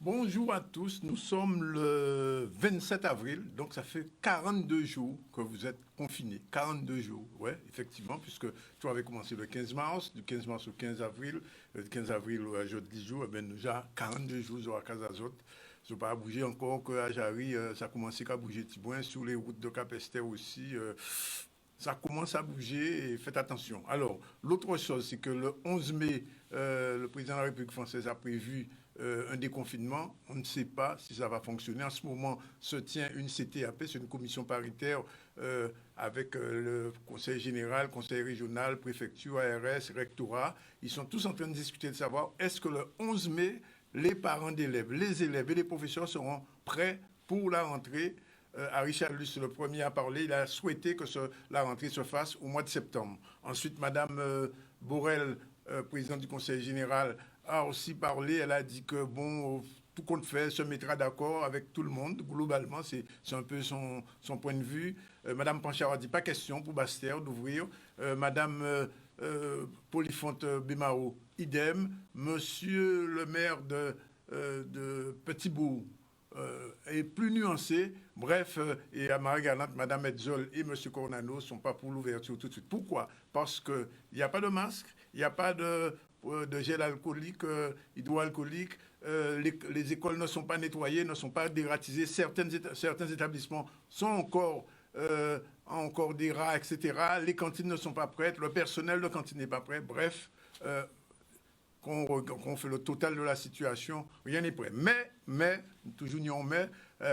Bonjour à tous, nous sommes le 27 avril, donc ça fait 42 jours que vous êtes confinés. 42 jours, ouais, effectivement, puisque tout avait commencé le 15 mars, du 15 mars au 15 avril, le 15 avril au jour 10 jours, et bien déjà 42 jours à Casazot. Je ne pas bouger encore qu'à Jarry, ça a commencé à bouger Tibouin, sur les routes de Cap-Esther aussi. Ça commence à bouger et faites attention. Alors, l'autre chose, c'est que le 11 mai, le président de la République française a prévu un déconfinement. On ne sait pas si ça va fonctionner. En ce moment, se tient une CTAP, c'est une commission paritaire avec le conseil général, conseil régional, préfecture, ARS, rectorat. Ils sont tous en train de discuter de savoir est-ce que le 11 mai, les parents d'élèves, les élèves et les professeurs seront prêts pour la rentrée. Richard Luce, le premier à parler, il a souhaité que la rentrée se fasse au mois de septembre. Ensuite, Mme Borel, présidente du Conseil général, a aussi parlé. Elle a dit que, bon, tout compte fait, se mettra d'accord avec tout le monde. Globalement, c'est un peu son point de vue. Mme Panchard a dit pas question pour Bastère d'ouvrir. Mme Polyfonte Bémao, idem. Monsieur le maire de Petit-Bourg, est plus nuancé. Bref, et à Marie-Galante, Mme Edzol et M. Cornano ne sont pas pour l'ouverture tout de suite. Pourquoi? Parce qu'il n'y a pas de masque, il n'y a pas de gel alcoolique, hydroalcoolique, les écoles ne sont pas nettoyées, ne sont pas dératisées, certains établissements sont encore des rats, etc. Les cantines ne sont pas prêtes, le personnel de cantine n'est pas prêt. Bref, qu'on fait le total de la situation, rien n'est prêt. Mais, toujours n'y on met,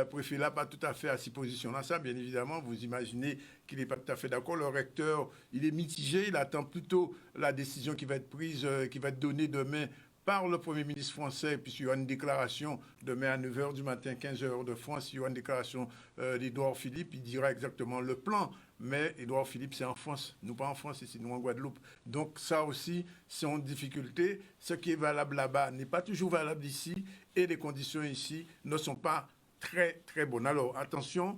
préfet là pas tout à fait à s'y positionner. Ça, bien évidemment, vous imaginez qu'il n'est pas tout à fait d'accord. Le recteur, il est mitigé, il attend plutôt la décision qui va être prise, qui va être donnée demain par le Premier ministre français, puisqu'il y aura une déclaration demain à 9h du matin, 15h de France, il y aura une déclaration d'Édouard Philippe, il dira exactement le plan. Mais Édouard Philippe, c'est en France, nous pas en France ici, nous en Guadeloupe. Donc ça aussi, c'est en difficulté. Ce qui est valable là-bas n'est pas toujours valable ici, et les conditions ici ne sont pas très, très bonnes. Alors attention,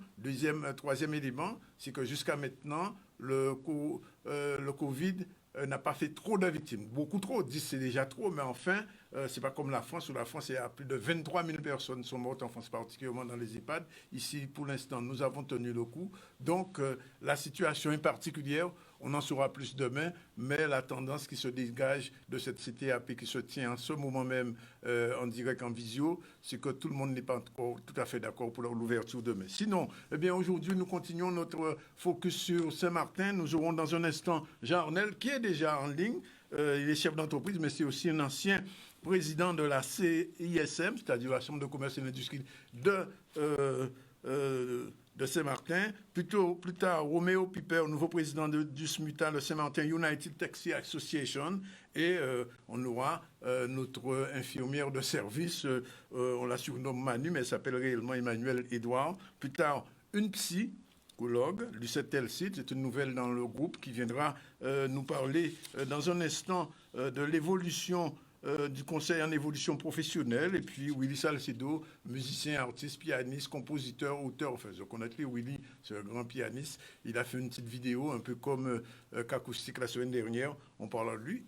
troisième élément, c'est que jusqu'à maintenant, le Covid n'a pas fait trop de victimes. Beaucoup trop, 10 c'est déjà trop, mais enfin, c'est pas comme la France, où la France, il y a plus de 23 000 personnes qui sont mortes en France, particulièrement dans les EHPAD. Ici, pour l'instant, nous avons tenu le coup. Donc, la situation est particulière. On en saura plus demain, mais la tendance qui se dégage de cette CTAP qui se tient en ce moment même en direct, en visio, c'est que tout le monde n'est pas encore tout à fait d'accord pour l'ouverture demain. Sinon, eh bien, aujourd'hui, nous continuons notre focus sur Saint-Martin. Nous aurons dans un instant Jean Arnel, qui est déjà en ligne. Il est chef d'entreprise, mais c'est aussi un ancien président de la CISM, c'est-à-dire la Chambre de commerce et d'industrie de Saint-Martin. Plus tard, Roméo Piper, nouveau président du SMUTA, le Saint-Martin United Taxi Association. Et on aura notre infirmière de service, on la surnomme Manu, mais elle s'appelle réellement Emmanuel Edouard. Plus tard, une psychologue, Lucette Telcid, c'est une nouvelle dans le groupe qui viendra nous parler dans un instant de l'évolution du conseil en évolution professionnelle, et puis Willy Salcedo, musicien, artiste, pianiste, compositeur, auteur, enfin je connais Willy, c'est un grand pianiste, il a fait une petite vidéo un peu comme qu'acoustique la semaine dernière, on parle de lui,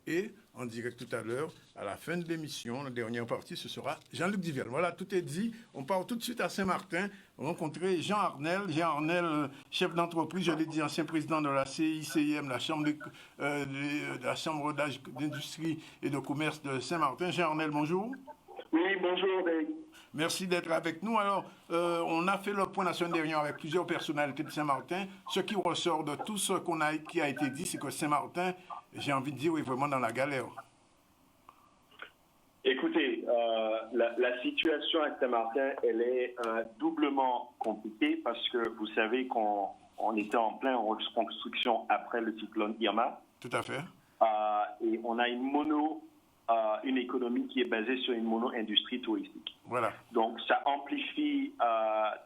et en direct tout à l'heure, à la fin de l'émission, la dernière partie, ce sera Jean-Luc Divel. Voilà, tout est dit, on part tout de suite à Saint-Martin, rencontrer Jean Arnel, chef d'entreprise, je l'ai dit, ancien président de la CICIM, la Chambre d'industrie et de commerce de Saint-Martin. Jean Arnel, bonjour. Oui, bonjour. Merci d'être avec nous. Alors, on a fait le point la semaine dernière avec plusieurs personnalités de Saint-Martin. Ce qui ressort de tout ce qui a été dit, c'est que Saint-Martin, j'ai envie de dire, est vraiment dans la galère. Écoutez, la situation à Saint-Martin, elle est doublement compliquée parce que vous savez qu'on était en pleine reconstruction après le cyclone Irma. Tout à fait. Et on a une économie qui est basée sur une mono-industrie touristique. Voilà. Donc, ça amplifie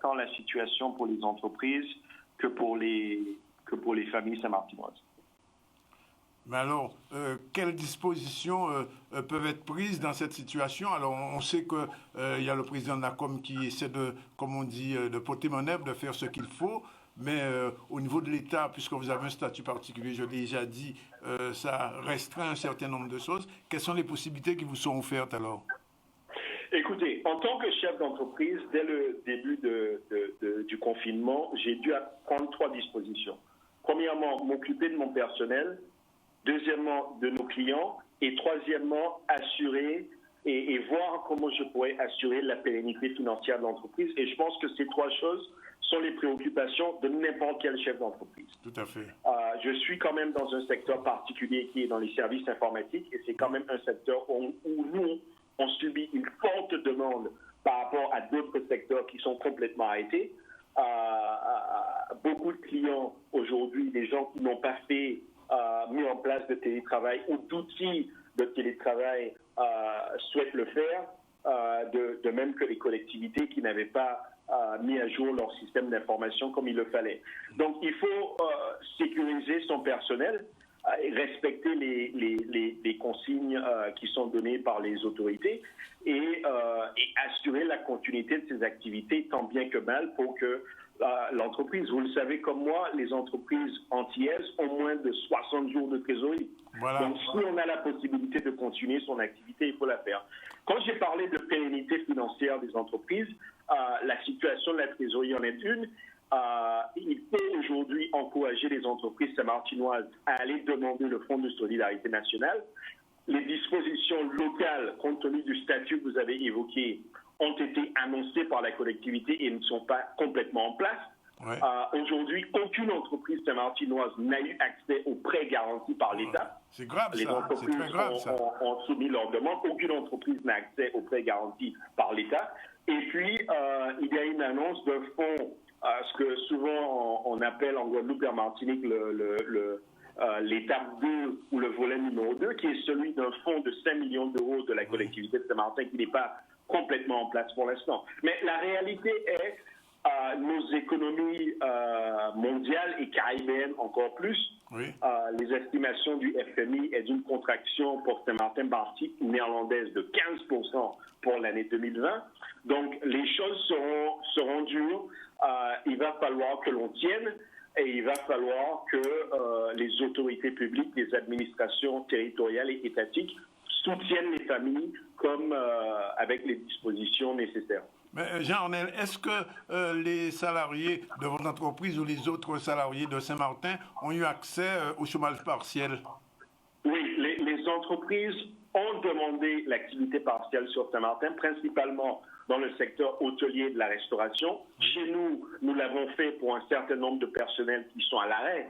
tant la situation pour les entreprises que pour les familles saint-martinoises. Mais alors, quelles dispositions peuvent être prises dans cette situation? Alors, on sait qu'il y a le président de la Com qui essaie de, comme on dit, de poter mon œuvre, de faire ce qu'il faut. mais au niveau de l'État, puisque vous avez un statut particulier, je l'ai déjà dit, ça restreint un certain nombre de choses. Quelles sont les possibilités qui vous sont offertes alors? Écoutez, en tant que chef d'entreprise, dès le début du confinement, j'ai dû prendre 3 dispositions. Premièrement, m'occuper de mon personnel. Deuxièmement, de nos clients. Et troisièmement, assurer et voir comment je pourrais assurer la pérennité financière de l'entreprise. Et je pense que ces 3 choses sont les préoccupations de n'importe quel chef d'entreprise. Tout à fait. Je suis quand même dans un secteur particulier qui est dans les services informatiques et c'est quand même un secteur où nous, on subit une forte demande par rapport à d'autres secteurs qui sont complètement arrêtés. Beaucoup de clients aujourd'hui, des gens qui n'ont pas mis en place de télétravail ou d'outils de télétravail souhaitent le faire, de même que les collectivités qui n'avaient pas mis à jour leur système d'information comme il le fallait. Donc il faut sécuriser son personnel, respecter les consignes qui sont données par les autorités et assurer la continuité de ces activités tant bien que mal pour que l'entreprise, vous le savez comme moi, les entreprises antillaises ont moins de 60 jours de trésorerie. Voilà. Donc si on a la possibilité de continuer son activité, il faut la faire. Quand j'ai parlé de pérennité financière des entreprises, la situation de la trésorerie en est une. Il faut aujourd'hui encourager les entreprises saint-martinoises à aller demander le Fonds de solidarité nationale. Les dispositions locales, compte tenu du statut que vous avez évoqué, ont été annoncées par la collectivité et ne sont pas complètement en place. Ouais. Aujourd'hui, aucune entreprise saint-martinoise n'a eu accès aux prêts garantis par l'État. C'est grave, les ça. entreprises très grave, ont soumis leurs demandes. Aucune entreprise n'a accès aux prêts garantis par l'État. Et puis, il y a une annonce d'un fonds, ce que souvent on appelle en Guadeloupe et en Martinique l'étape 2 ou le volet numéro 2, qui est celui d'un fonds de 5 millions d'euros de la collectivité de Saint-Martin qui n'est pas complètement en place pour l'instant. Mais la réalité est nos économies mondiales et caribéennes encore plus. Oui. Les estimations du FMI est d'une contraction pour Saint-Martin-Barty néerlandaise de 15% pour l'année 2020. Donc les choses seront dures. Il va falloir que l'on tienne et il va falloir que les autorités publiques, les administrations territoriales et étatiques soutiennent les familles comme avec les dispositions nécessaires. Mais Jean-Ornel, est-ce que les salariés de votre entreprise ou les autres salariés de Saint-Martin ont eu accès au chômage partiel? Oui, les entreprises ont demandé l'activité partielle sur Saint-Martin, principalement dans le secteur hôtelier de la restauration. Chez nous, nous l'avons fait pour un certain nombre de personnels qui sont à l'arrêt,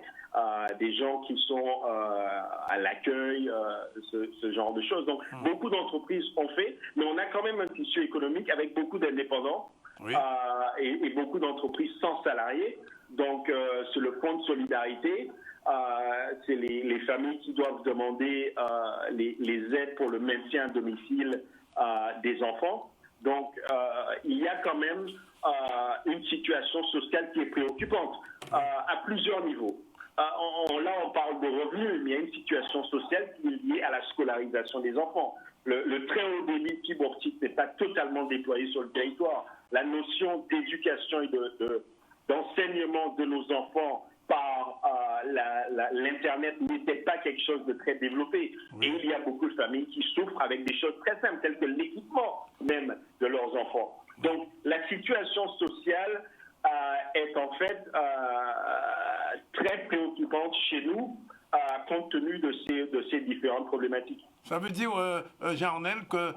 des gens qui sont à l'accueil, ce genre de choses. Donc, beaucoup d'entreprises ont fait, mais on a quand même un tissu économique avec beaucoup d'indépendants et beaucoup d'entreprises sans salariés. Donc, c'est le fonds de solidarité. C'est les familles qui doivent demander les aides pour le maintien à domicile des enfants. Donc, il y a quand même une situation sociale qui est préoccupante à plusieurs niveaux. Là, on parle de revenus, mais il y a une situation sociale qui est liée à la scolarisation des enfants. Le très haut débit fibre optique n'est pas totalement déployé sur le territoire. La notion d'éducation et d'enseignement de nos enfants par l'Internet n'était pas quelque chose de très développé. Oui. Et il y a beaucoup de familles qui souffrent avec des choses très simples, telles que l'équipement même de leurs enfants. Donc, la situation sociale est en fait très préoccupante chez nous, compte tenu de ces différentes problématiques. Ça veut dire, Jean-Ornel, que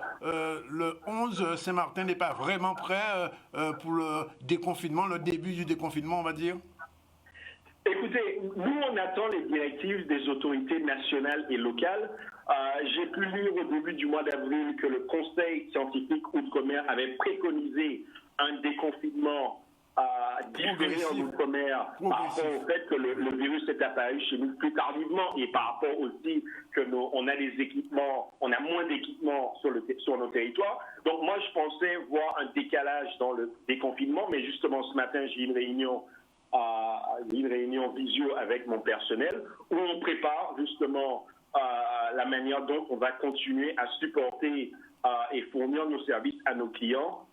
le 11 Saint-Martin n'est pas vraiment prêt pour le déconfinement, le début du déconfinement, on va dire? Écoutez, nous, on attend les directives des autorités nationales et locales. J'ai pu lire au début du mois d'avril que le Conseil scientifique Outre-mer avait préconisé un déconfinement différé en Outre-mer par rapport au fait que le virus est apparu chez nous plus tardivement et par rapport aussi que on a des équipements, on a moins d'équipements sur nos territoires. Donc moi, je pensais voir un décalage dans le déconfinement, mais justement ce matin, j'ai une réunion visio avec mon personnel où on prépare justement la manière dont on va continuer à supporter et fournir nos services à nos clients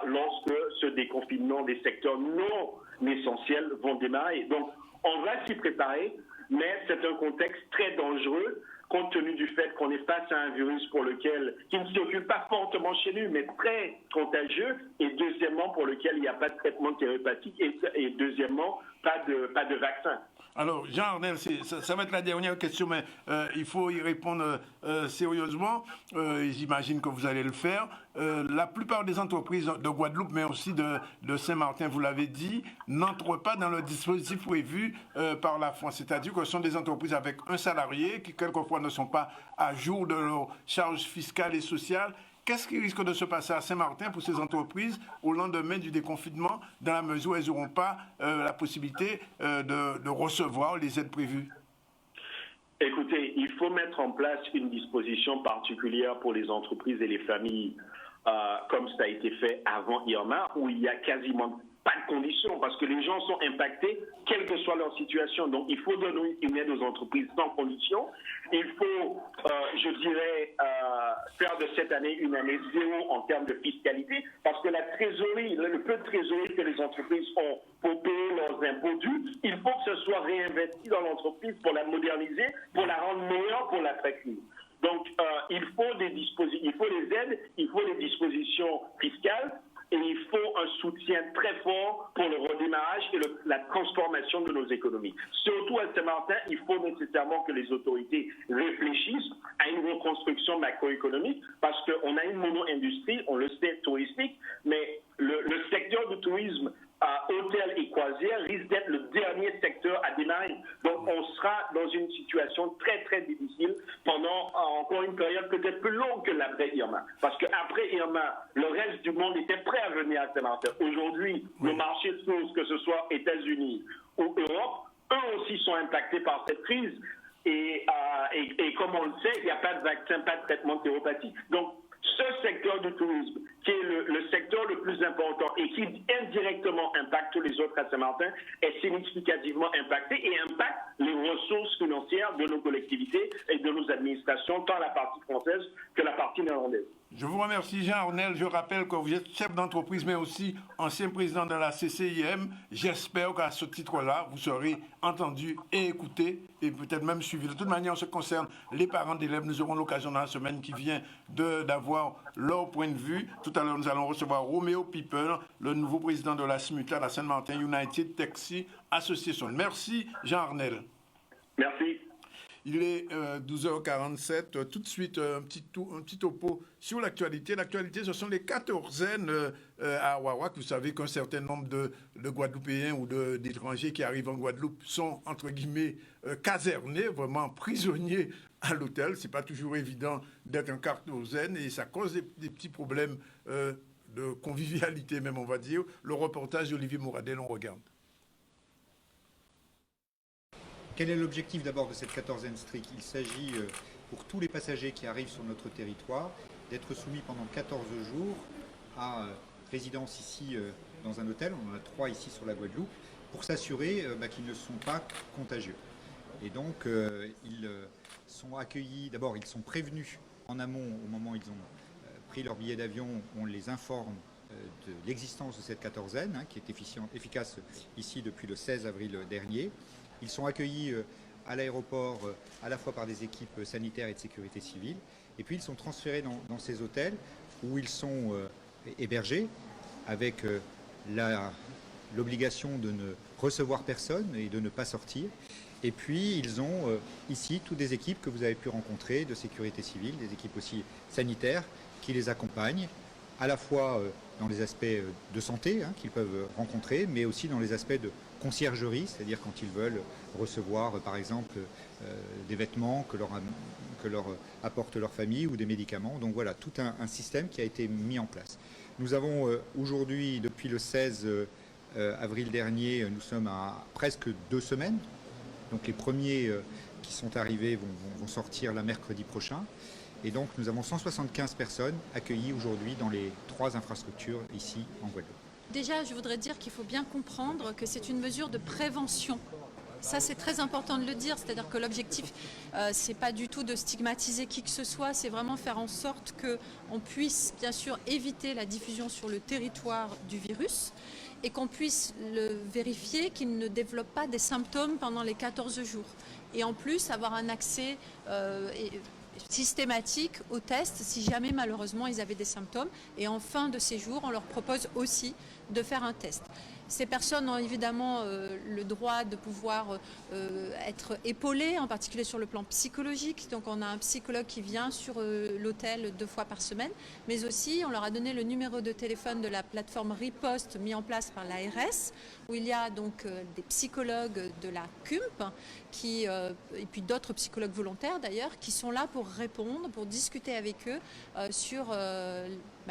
lorsque ce déconfinement des secteurs non essentiels vont démarrer. Donc, on va s'y préparer, mais c'est un contexte très dangereux compte tenu du fait qu'on est face à un virus qui ne circule pas fortement chez nous, mais très contagieux, et deuxièmement, pour lequel il n'y a pas de traitement thérapeutique, et deuxièmement, pas de vaccin. Alors, Jean Arnel, ça va être la dernière question, mais il faut y répondre sérieusement. J'imagine que vous allez le faire. La plupart des entreprises de Guadeloupe, mais aussi de Saint-Martin, vous l'avez dit, n'entrent pas dans le dispositif prévu par la France. C'est-à-dire que ce sont des entreprises avec un salarié qui, quelquefois, ne sont pas à jour de leurs charges fiscales et sociales. Qu'est-ce qui risque de se passer à Saint-Martin pour ces entreprises au lendemain du déconfinement, dans la mesure où elles n'auront pas la possibilité de recevoir les aides prévues? Écoutez, il faut mettre en place une disposition particulière pour les entreprises et les familles, comme ça a été fait avant Irma, où il y a quasiment pas de conditions, parce que les gens sont impactés, quelle que soit leur situation. Donc, il faut donner une aide aux entreprises sans conditions. Il faut, je dirais, faire de cette année une année zéro en termes de fiscalité, parce que la trésorerie, le peu de trésorerie que les entreprises ont pour payer leurs impôts dus, il faut que ce soit réinvesti dans l'entreprise pour la moderniser, pour la rendre meilleure pour l'après-crise. Donc, il faut des aides, il faut des dispositions fiscales, et il faut un soutien très fort pour le redémarrage et la transformation de nos économies. Surtout à Saint-Martin, il faut nécessairement que les autorités réfléchissent à une reconstruction macroéconomique, parce qu'on a une mono-industrie, on le sait, touristique, mais le secteur du tourisme, hôtel et croisière, risque d'être le dernier secteur à démarrer. Donc, on sera dans une situation très, très difficile pendant encore une période peut-être plus longue que l'après Irma. Parce qu'après Irma, le reste du monde était prêt à venir à Saint-Martin. Aujourd'hui, nos marchés de sources, que ce soit États-Unis ou Europe, eux aussi sont impactés par cette crise. Et comme on le sait, il n'y a pas de vaccin, pas de traitement thérapeutique. Donc, ce secteur du tourisme, qui est le secteur le plus important et qui indirectement impacte tous les autres à Saint-Martin, est significativement impacté et impacte les ressources financières de nos collectivités et de nos administrations, tant la partie française que la partie néerlandaise. Je vous remercie, Jean Arnel. Je rappelle que vous êtes chef d'entreprise, mais aussi ancien président de la CCIM. J'espère qu'à ce titre-là, vous serez entendu et écouté et peut-être même suivi. De toute manière, en ce qui concerne les parents d'élèves, nous aurons l'occasion dans la semaine qui vient d'avoir leur point de vue. Tout à l'heure, nous allons recevoir Roméo Piper, le nouveau président de la SMUTA, la Saint-Martin United Taxi Association. Merci, Jean Arnel. Merci. Il est 12h47. Tout de suite, un petit topo sur l'actualité. L'actualité, ce sont les quatorzaines à Waouak. Vous savez qu'un certain nombre de Guadeloupéens ou d'étrangers qui arrivent en Guadeloupe sont, entre guillemets, casernés, vraiment prisonniers à l'hôtel. Ce n'est pas toujours évident d'être un quatorzaine et ça cause des petits problèmes de convivialité, même, on va dire. Le reportage d'Olivier Mouradel, on regarde. Quel est l'objectif d'abord de cette quatorzaine stricte? Il s'agit pour tous les passagers qui arrivent sur notre territoire d'être soumis pendant 14 jours à résidence ici dans un hôtel. On en a 3 ici sur la Guadeloupe pour s'assurer qu'ils ne sont pas contagieux. Et donc ils sont accueillis, d'abord ils sont prévenus en amont au moment où ils ont pris leur billet d'avion, on les informe de l'existence de cette quatorzaine qui est efficace ici depuis le 16 avril dernier. Ils sont accueillis à l'aéroport à la fois par des équipes sanitaires et de sécurité civile. Et puis ils sont transférés dans ces hôtels où ils sont hébergés avec l'obligation de ne recevoir personne et de ne pas sortir. Et puis ils ont ici toutes des équipes que vous avez pu rencontrer de sécurité civile, des équipes aussi sanitaires qui les accompagnent à la fois dans les aspects de santé qu'ils peuvent rencontrer, mais aussi dans les aspects de conciergerie, c'est-à-dire quand ils veulent recevoir par exemple des vêtements que leur apporte leur famille ou des médicaments. Donc voilà, tout un système qui a été mis en place. Nous avons aujourd'hui, depuis le 16 avril dernier, nous sommes à presque 2 semaines. Donc les premiers qui sont arrivés vont sortir la mercredi prochain. Et donc nous avons 175 personnes accueillies aujourd'hui dans les 3 infrastructures ici en Guadeloupe. Déjà, je voudrais dire qu'il faut bien comprendre que c'est une mesure de prévention. Ça, c'est très important de le dire, c'est-à-dire que l'objectif, c'est pas du tout de stigmatiser qui que ce soit, c'est vraiment faire en sorte qu'on puisse, bien sûr, éviter la diffusion sur le territoire du virus. et qu'on puisse le vérifier qu'il ne développe pas des symptômes pendant les 14 jours. Et en plus, avoir un accès systématique aux tests si jamais malheureusement ils avaient des symptômes. Et en fin de séjour, on leur propose aussi de faire un test. Ces personnes ont évidemment le droit de pouvoir être épaulées, en particulier sur le plan psychologique. Donc on a un psychologue qui vient sur l'hôtel 2 fois par semaine, mais aussi on leur a donné le numéro de téléphone de la plateforme Riposte mis en place par l'ARS, où il y a donc des psychologues de la CUMP, et puis d'autres psychologues volontaires d'ailleurs, qui sont là pour répondre, pour discuter avec eux sur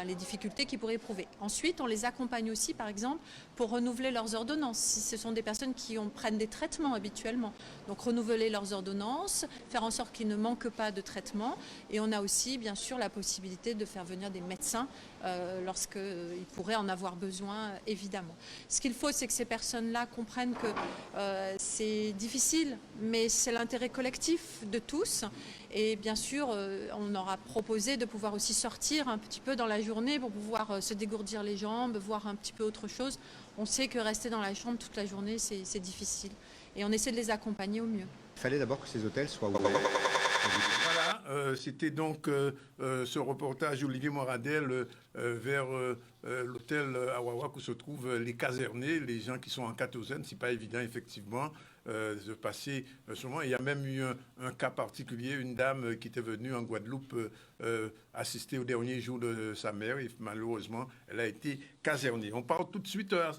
les difficultés qu'ils pourraient éprouver. Ensuite, on les accompagne aussi, par exemple, pour renouveler leurs ordonnances. Si ce sont des personnes qui prennent des traitements habituellement, donc renouveler leurs ordonnances, faire en sorte qu'ils ne manquent pas de traitement. Et on a aussi, bien sûr, la possibilité de faire venir des médecins lorsqu'ils pourraient en avoir besoin, évidemment. Ce qu'il faut, c'est que ces personnes-là comprennent que c'est difficile, mais c'est l'intérêt collectif de tous. Et bien sûr, on aura proposé de pouvoir aussi sortir un petit peu dans la journée pour pouvoir se dégourdir les jambes, voir un petit peu autre chose. On sait que rester dans la chambre toute la journée, c'est difficile. Et on essaie de les accompagner au mieux. Il fallait d'abord que ces hôtels soient ouverts. Voilà, c'était donc ce reportage Olivier Moradel vers l'hôtel Awawak où se trouvent les casernés, les gens qui sont en quatorzaine. C'est pas évident, effectivement, de passer souvent. Il y a même eu un cas particulier, une dame qui était venue en Guadeloupe assister au dernier jour de sa mère et malheureusement, elle a été casernée. On part tout de suite à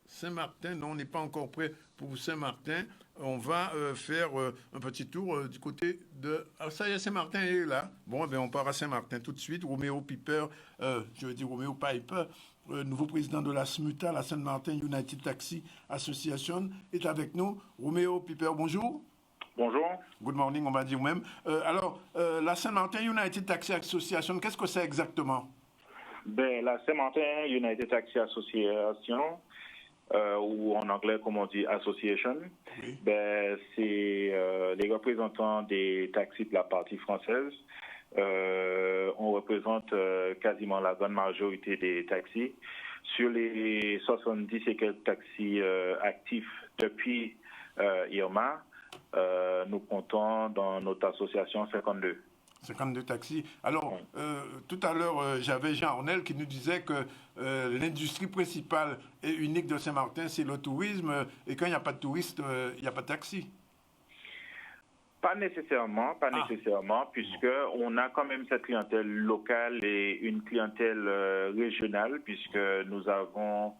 Saint-Martin. Non, on n'est pas encore prêt pour Saint-Martin. On va faire un petit tour du côté de... Ah, ça y est, Saint-Martin est là. Bon, on part à Saint-Martin tout de suite. Roméo Piper, Roméo Piper, nouveau président de la SMUTA, la Saint-Martin United Taxi Association, est avec nous. Roméo Piper, bonjour. Bonjour. Good morning, on va dire même. La Saint-Martin United Taxi Association, qu'est-ce que c'est exactement? La Saint-Martin United Taxi Association, ou en anglais, comme on dit, Association, oui. C'est les représentants des taxis de la partie française. On représente quasiment la grande majorité des taxis. Sur les 70 et quelques taxis actifs depuis Irma, nous comptons dans notre association 52. 52 taxis. Alors, tout à l'heure, j'avais Jean Ornel qui nous disait que l'industrie principale et unique de Saint-Martin, c'est le tourisme. Et quand il n'y a pas de touristes, il n'y a pas de taxi. Pas nécessairement, puisque on a quand même cette clientèle locale et une clientèle régionale, puisque nous avons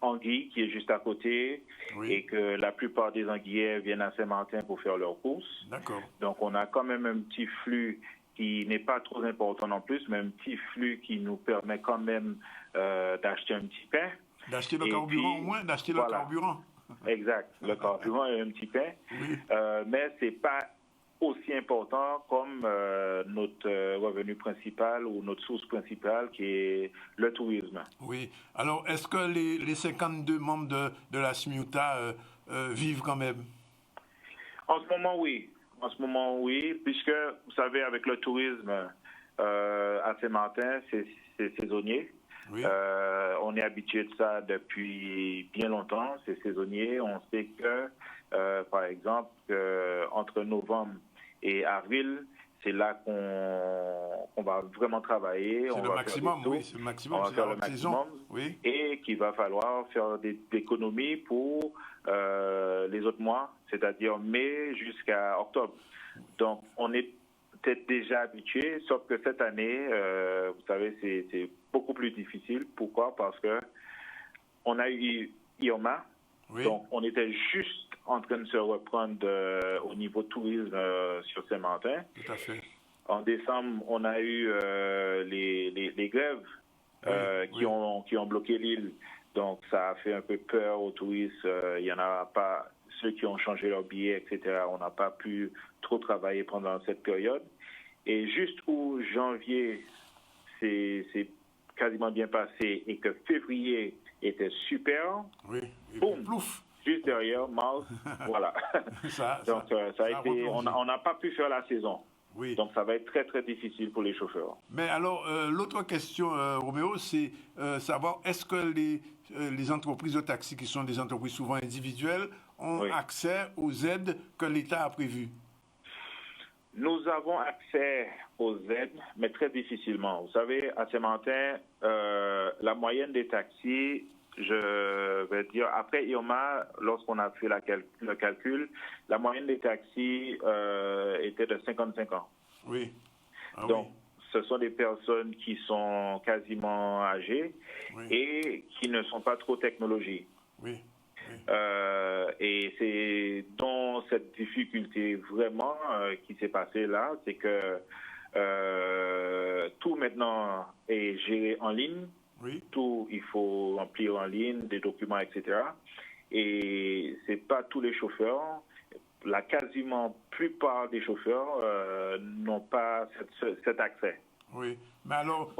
Anguille qui est juste à côté, oui. Et que la plupart des Anguillais viennent à Saint-Martin pour faire leurs courses. D'accord. Donc on a quand même un petit flux qui n'est pas trop important non plus, mais un petit flux qui nous permet quand même d'acheter un petit pain. D'acheter le carburant au moins, d'acheter le carburant. Exact, le carburant et un petit pain. Oui. Mais c'est pas aussi important comme notre revenu principal ou notre source principale qui est le tourisme. Oui. Alors, est-ce que les 52 membres de la SMUTA vivent quand même? En ce moment, oui. Puisque, vous savez, avec le tourisme à Saint-Martin, c'est saisonnier. Oui. On est habitué de ça depuis bien longtemps. C'est saisonnier. On sait que, par exemple, entre novembre et avril, c'est là qu'on va vraiment travailler. C'est le maximum, oui, c'est le maximum. On va faire le maximum, oui. Et qu'il va falloir faire des économies pour les autres mois, c'est-à-dire mai jusqu'à octobre. Donc, on est peut-être déjà habitué, sauf que cette année, vous savez, c'est beaucoup plus difficile. Pourquoi? Parce que on a eu Irma, oui. Donc on était juste en train de se reprendre au niveau tourisme sur Saint-Martin. Tout à fait. En décembre, on a eu les grèves qui ont bloqué l'île. Donc ça a fait un peu peur aux touristes. Il n'y en a pas, ceux qui ont changé leur billet, etc. On n'a pas pu trop travailler pendant cette période. Et juste où janvier, c'est quasiment bien passé et que février était super, oui. Boum, plouf. Juste derrière, mars, voilà. Donc ça a été, on n'a pas pu faire la saison. Oui. Donc, ça va être très, très difficile pour les chauffeurs. Mais alors, l'autre question, Roméo, c'est savoir est-ce que les entreprises de taxi, qui sont des entreprises souvent individuelles, ont accès aux aides que l'État a prévues? Nous avons accès aux aides, mais très difficilement. Vous savez, à Saint-Martin, la moyenne des taxis, je vais dire, après Irma, lorsqu'on a fait le calcul, la moyenne des taxis était de 55 ans. Oui. Ah, donc, ce sont des personnes qui sont quasiment âgées et qui ne sont pas trop technologiques. Oui. Et c'est dans cette difficulté vraiment qui s'est passée là, c'est que tout maintenant est géré en ligne. Oui. Tout, il faut remplir en ligne, des documents, etc. Et c'est pas tous les chauffeurs. La quasiment plupart des chauffeurs n'ont pas cet accès. Oui, mais alors,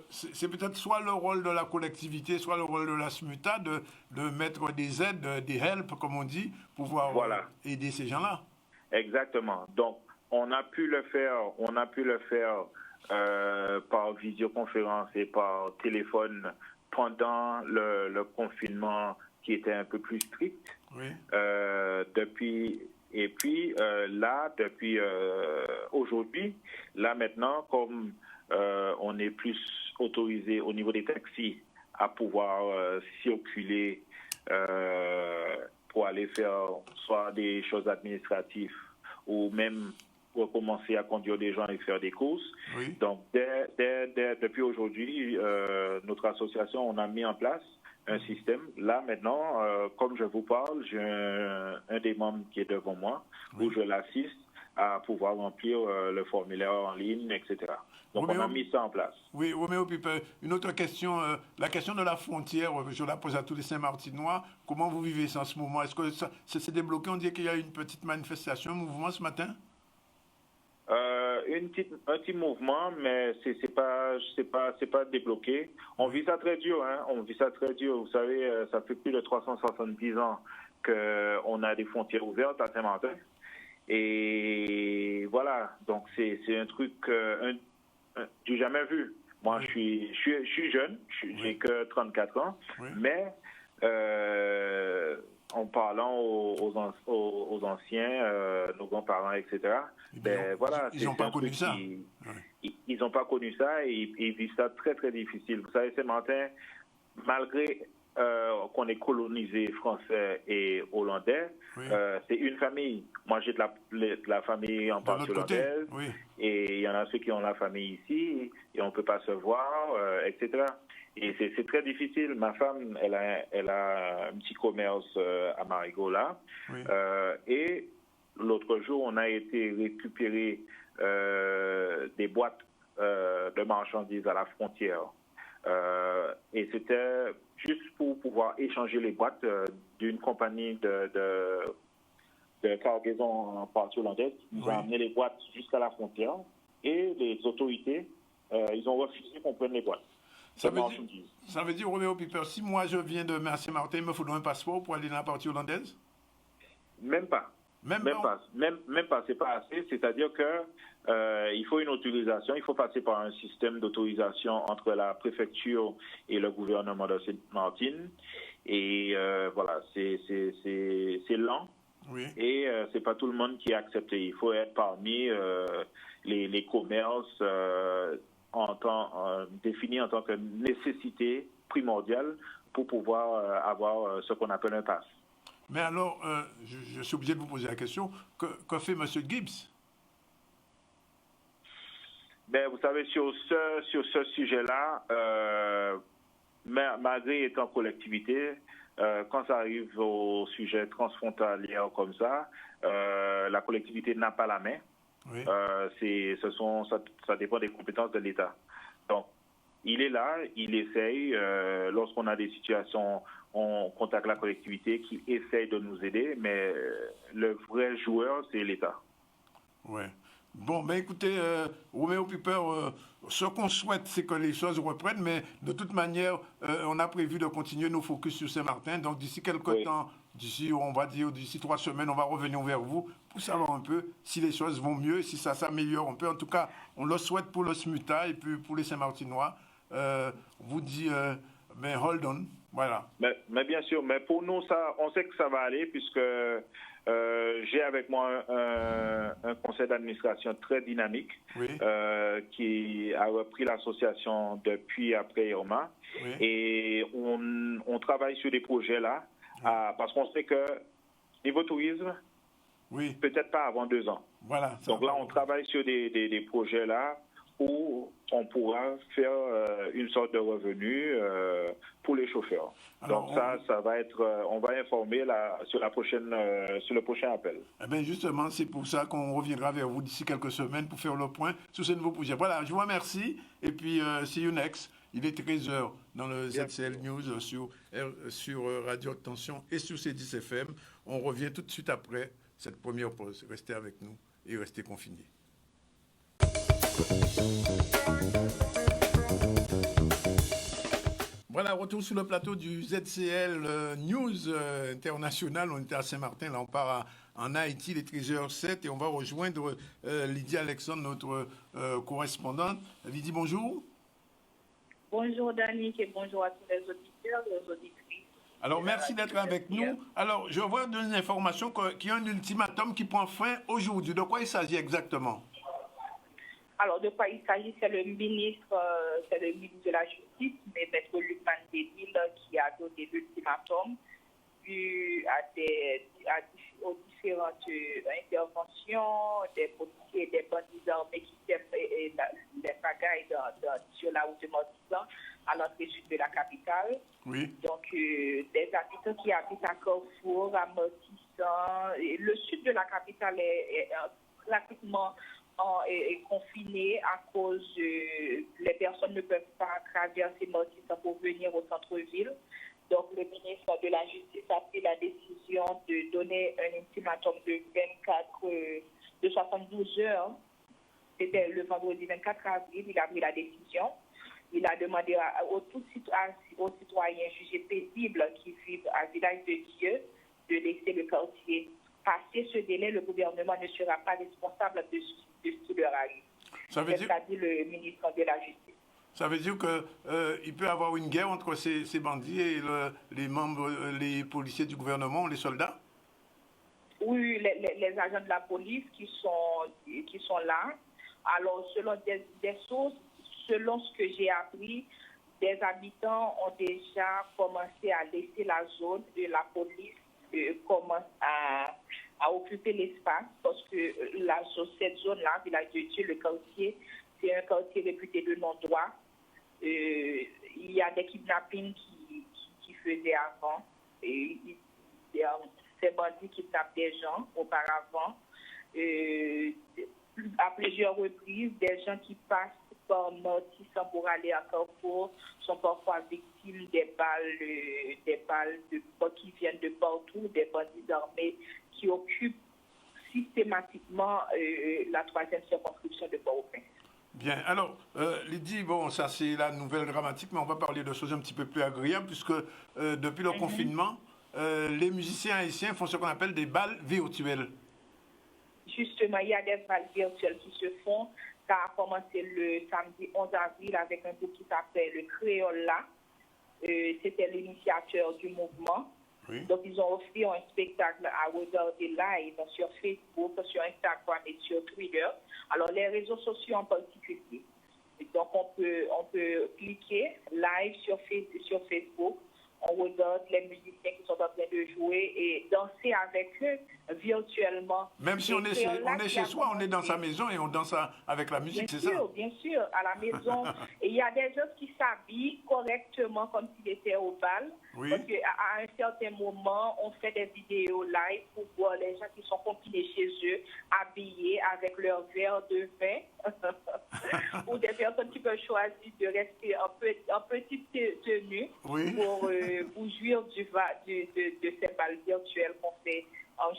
c'est peut-être soit le rôle de la collectivité, soit le rôle de la SMUTA de mettre des aides, des help, comme on dit, pour pouvoir aider ces gens-là. Exactement. Donc, on a pu le faire par visioconférence et par téléphone pendant le confinement qui était un peu plus strict. Oui. Depuis aujourd'hui, là maintenant, comme on est plus autorisé au niveau des taxis à pouvoir circuler pour aller faire soit des choses administratives ou même recommencer à conduire des gens et faire des courses. Oui. Donc, depuis aujourd'hui, notre association, on a mis en place un système. Là, maintenant, comme je vous parle, j'ai un des membres qui est devant moi, où je l'assiste à pouvoir remplir le formulaire en ligne, etc. Donc, on a mis ça en place. Oui, Roméo Piper, une autre question, la question de la frontière, je la pose à tous les Saint-Martinois. Comment vous vivez ça en ce moment? Est-ce que ça s'est débloqué? On dit qu'il y a une petite manifestation, un mouvement ce matin? Un petit mouvement, mais c'est pas débloqué. On vit ça très dur, hein. On vit ça très dur. Vous savez, ça fait plus de 370 ans qu'on a des frontières ouvertes à Saint-Martin. Et voilà, donc c'est un truc du jamais vu. Moi, je suis jeune, j'ai que 34 ans, mais en parlant aux anciens, nos grands-parents, etc., ils n'ont pas connu ça. Ils n'ont pas connu ça et ils vivent ça très, très difficile. Vous savez, Saint-Martin, malgré qu'on est colonisé français et hollandais, c'est une famille. Moi, j'ai de la famille en partie hollandaise et il y en a ceux qui ont la famille ici et on ne peut pas se voir, etc. Et c'est très difficile. Ma femme, elle a un petit commerce à Marigot là. Et l'autre jour, on a été récupérer des boîtes de marchandises à la frontière. Et c'était juste pour pouvoir échanger les boîtes d'une compagnie de cargaison en partie hollandaise. Ils ont amené les boîtes jusqu'à la frontière et les autorités, ils ont refusé qu'on prenne les boîtes. Ça veut dire, Roméo Piper, si moi je viens de Saint-Martin, il me faudra un passeport pour aller dans la partie hollandaise? Même pas. Même pas, c'est pas assez. C'est-à-dire que il faut une autorisation, il faut passer par un système d'autorisation entre la préfecture et le gouvernement de Saint-Martin. Et voilà, c'est lent. Et c'est pas tout le monde qui est accepté. Il faut être parmi les commerces définis en tant que nécessité primordiale pour pouvoir avoir ce qu'on appelle un pass. Mais alors, je suis obligé de vous poser la question, que fait M. Gibbs? Ben, vous savez, sur ce sujet-là, malgré étant collectivité, quand ça arrive au sujet transfrontalier comme ça, la collectivité n'a pas la main. Ça dépend des compétences de l'État. Donc, il est là, il essaye, lorsqu'on a des situations, on contacte la collectivité qui essaye de nous aider, mais le vrai joueur, c'est l'État. Ouais. Bon, ben écoutez, Roméo Piper, ce qu'on souhaite, c'est que les choses reprennent, mais de toute manière, on a prévu de continuer nos focus sur Saint-Martin. Donc, d'ici quelques temps, d'ici, on va dire, d'ici 3 semaines, on va revenir vers vous pour savoir un peu si les choses vont mieux, si ça s'améliore un peu. En tout cas, on le souhaite pour le SMUTA et puis pour les Saint-Martinois. On vous dit, mais hold on, voilà. Mais bien sûr, mais pour nous, ça, on sait que ça va aller puisque j'ai avec moi un conseil d'administration très dynamique qui a repris l'association depuis après Irma. Oui. Et on travaille sur des projets là parce qu'on sait que niveau tourisme, peut-être pas avant 2 ans. Voilà. Donc là, on travaille sur des projets là où on pourra faire une sorte de revenu pour les chauffeurs. Alors, donc ça va être, on va informer sur le prochain appel. Eh bien justement, c'est pour ça qu'on reviendra vers vous d'ici quelques semaines pour faire le point sur ce nouveau projet. Voilà, je vous remercie et puis see you next. Il est 13h dans le ZCL News sur Radio Tension et sur C10 FM. On revient tout de suite après cette première pause. Restez avec nous et restez confinés. Voilà, retour sur le plateau du ZCL News International. On était à Saint-Martin, là on part en Haïti, les 13h07 et on va rejoindre Lydie Alexandre, notre correspondante. Lydie, bonjour. Bonjour Danick et bonjour à tous les auditeurs et aux auditrices. Alors merci d'être avec nous. Alors je vois des informations qu'il y a un ultimatum qui prend fin aujourd'hui. De quoi il s'agit exactement? Alors, de quoi il s'agit, c'est le ministre de la Justice, mais M. Luc Mandeville, qui a donné l'ultimatum dû aux différentes interventions des policiers et des bandits armés qui tiennent les pagailles sur la route de Mortissan à l'entrée sud de la capitale. Oui. Donc, des habitants qui habitent à Carrefour, à Mortissan, le sud de la capitale est pratiquement est confiné à cause les personnes ne peuvent pas traverser Mortissan pour venir au centre-ville. Donc, le ministre de la Justice a pris la décision de donner un ultimatum de 72 heures. C'était le vendredi 24 avril, il a pris la décision. Il a demandé aux citoyens jugés paisibles qui vivent à Village de Dieu de laisser le quartier passer ce délai. Le gouvernement ne sera pas responsable de ce qui leur arrive. Ça veut dire, dit le ministre de la Justice. Ça veut dire qu'il peut y avoir une guerre entre ces bandits et les policiers du gouvernement, les soldats? Oui, les agents de la police qui sont là. Alors, selon des sources, selon ce que j'ai appris, des habitants ont déjà commencé à laisser la zone et la police commence à occuper l'espace parce que cette zone-là, Village de Dieu, le quartier, c'est un quartier réputé de non-droit. Il y a des kidnappings qui faisaient avant. Ces bandits kidnappent des gens auparavant. À plusieurs reprises, des gens qui passent par Mortissan pour aller à Carrefour sont parfois victimes des balles qui viennent de partout, des bandits armés qui occupent systématiquement la 3e circonscription de Port-au-Prince. Bien, alors, Lydie, bon, ça c'est la nouvelle dramatique, mais on va parler de choses un petit peu plus agréables, puisque depuis le confinement, les musiciens haïtiens font ce qu'on appelle des balles virtuelles. Justement, il y a des balles virtuelles qui se font. Ça a commencé le samedi 11 avril avec un groupe qui s'appelle le Créola. C'était l'initiateur du mouvement. Oui. Donc, ils ont offert un spectacle à regarder live sur Facebook, sur Instagram et sur Twitter. Alors, les réseaux sociaux en particulier. Donc, on peut cliquer live sur Facebook. On regarde les musiciens qui sont en train de jouer et danser avec eux virtuellement. Même si on est chez soi, on est dans sa maison et on danse avec la musique, c'est ça? Bien sûr, à la maison. Et il y a des gens qui s'habillent correctement comme s'ils étaient au bal. Oui. Parce qu'à un certain moment, on fait des vidéos live pour voir les gens qui sont confinés chez eux, habillés avec leur verre de vin. Ou des personnes qui peuvent choisir de rester en petite tenue pour jouir de ces balles virtuelles qu'on fait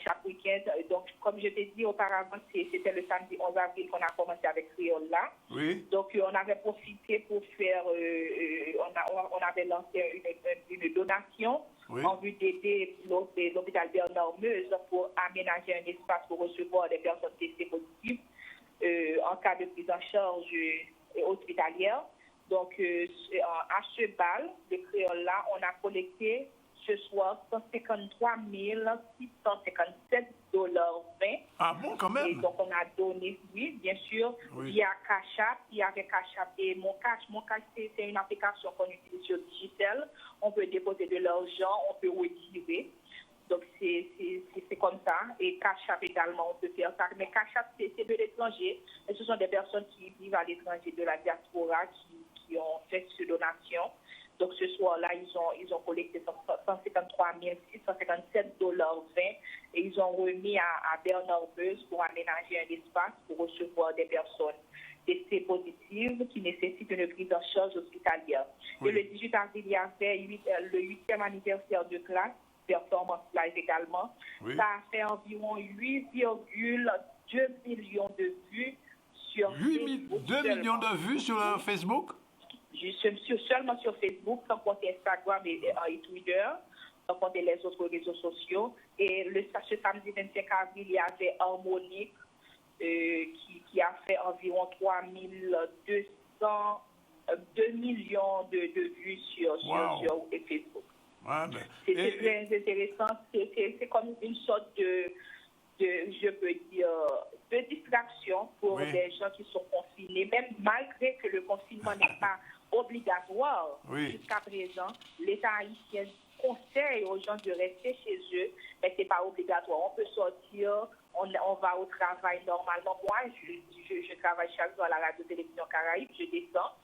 chaque week-end. Donc, comme je t'ai dit auparavant, c'était le samedi 11 avril qu'on a commencé avec créole-là. Oui. Donc, on avait profité pour faire, on avait lancé une donation en vue d'aider l'hôpital Bernard-Meuse pour aménager un espace pour recevoir des personnes testées positives en cas de prise en charge hospitalière. Donc, à ce bal de créole-là, on a collecté ce soir 153 657 $20. Ah bon, quand même? Et donc, on a donné, oui, bien sûr, via Cash App. Il y avait Cash App et Mon Cash. Mon Cash, c'est une application qu'on utilise sur Digital. On peut déposer de l'argent, on peut retirer. Donc, c'est comme ça. Et Cash App également, on peut faire ça. Mais Cash App, c'est de l'étranger. Et ce sont des personnes qui vivent à l'étranger de la diaspora qui ont fait cette donation. Donc, ce soir-là, ils ont collecté 153 657 $20 et ils ont remis à Bernard-Meuse pour aménager un espace pour recevoir des personnes testées positives qui nécessitent une prise en charge hospitalière. Et le 18 avril, il y avait le 8e anniversaire de classe, Performance Live également. Ça a fait environ 8,2 millions de vues sur Facebook. 2 millions de vues sur Facebook? Seulement sur Facebook, sans compter Instagram et Twitter, sans compter les autres réseaux sociaux. Et ce samedi 25 avril, il y avait Harmonique qui a fait environ 2 millions de vues sur Facebook. C'est très intéressant. C'est comme une sorte je peux dire, de distraction pour les gens qui sont confinés, même malgré que le confinement n'est pas obligatoire jusqu'à présent. L'État haïtien conseille aux gens de rester chez eux, mais ce n'est pas obligatoire. On peut sortir, on va au travail normalement. Moi, je travaille chaque jour à la radio-télévision Caraïbe, je descends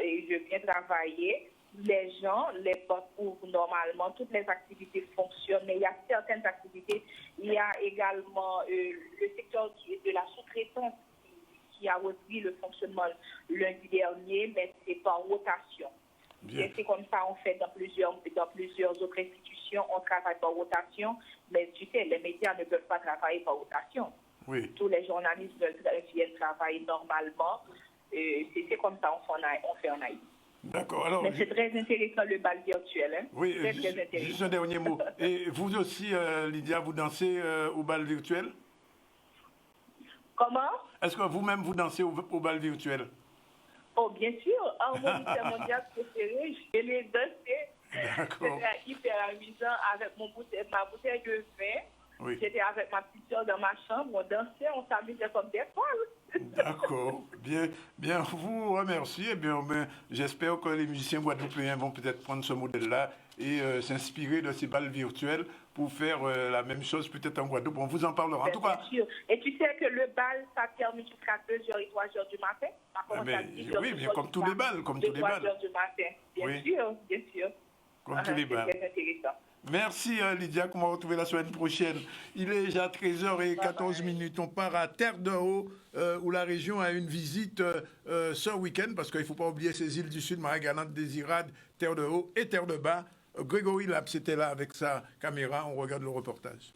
et je viens travailler. Les gens, les portes ouvrent normalement, toutes les activités fonctionnent, mais il y a certaines activités. Il y a également le secteur de la sous-traitance qui a repris le fonctionnement lundi dernier, mais c'est par rotation. Et c'est comme ça on fait dans plusieurs autres institutions, on travaille par rotation, mais tu sais, les médias ne peuvent pas travailler par rotation. Tous les journalistes viennent travailler normalement. C'est comme ça on fait en Haïti. D'accord. Alors, mais c'est très intéressant le bal virtuel. Hein? Oui, juste un dernier mot. Et vous aussi, Lydia, vous dansez au bal virtuel? Comment? Est-ce que vous-même vous dansez au bal virtuel? Oh, bien sûr. Harmonique, c'est mon jazz préféré. Je l'ai dansé. D'accord. C'était hyper amusant avec ma bouteille de vin. J'étais avec ma petite soeur dans ma chambre. On dansait, on s'amusait comme des folles. D'accord. Bien, vous remercie. Eh bien, j'espère que les musiciens guadeloupéens vont peut-être prendre ce modèle-là et s'inspirer de ces balles virtuelles pour faire la même chose peut-être en Guadeloupe. On vous en parlera. En tout cas. Bien sûr. Et tu sais que le bal, ça termine jusqu'à 2h et 3h du matin. Oui, bien comme tous les balles. Comme tous les balles. 3h du matin. Bien sûr. Comme tous les balles. C'est très intéressant. Merci Lydia, qu'on va retrouver la semaine prochaine. Il est déjà 13h14. On part à Terre de Haut, où la région a une visite ce week-end, parce qu'il ne faut pas oublier ces îles du Sud, Marie-Galante, Désirade, Terre de Haut et Terre de Bas. Grégory Laps était là avec sa caméra, on regarde le reportage.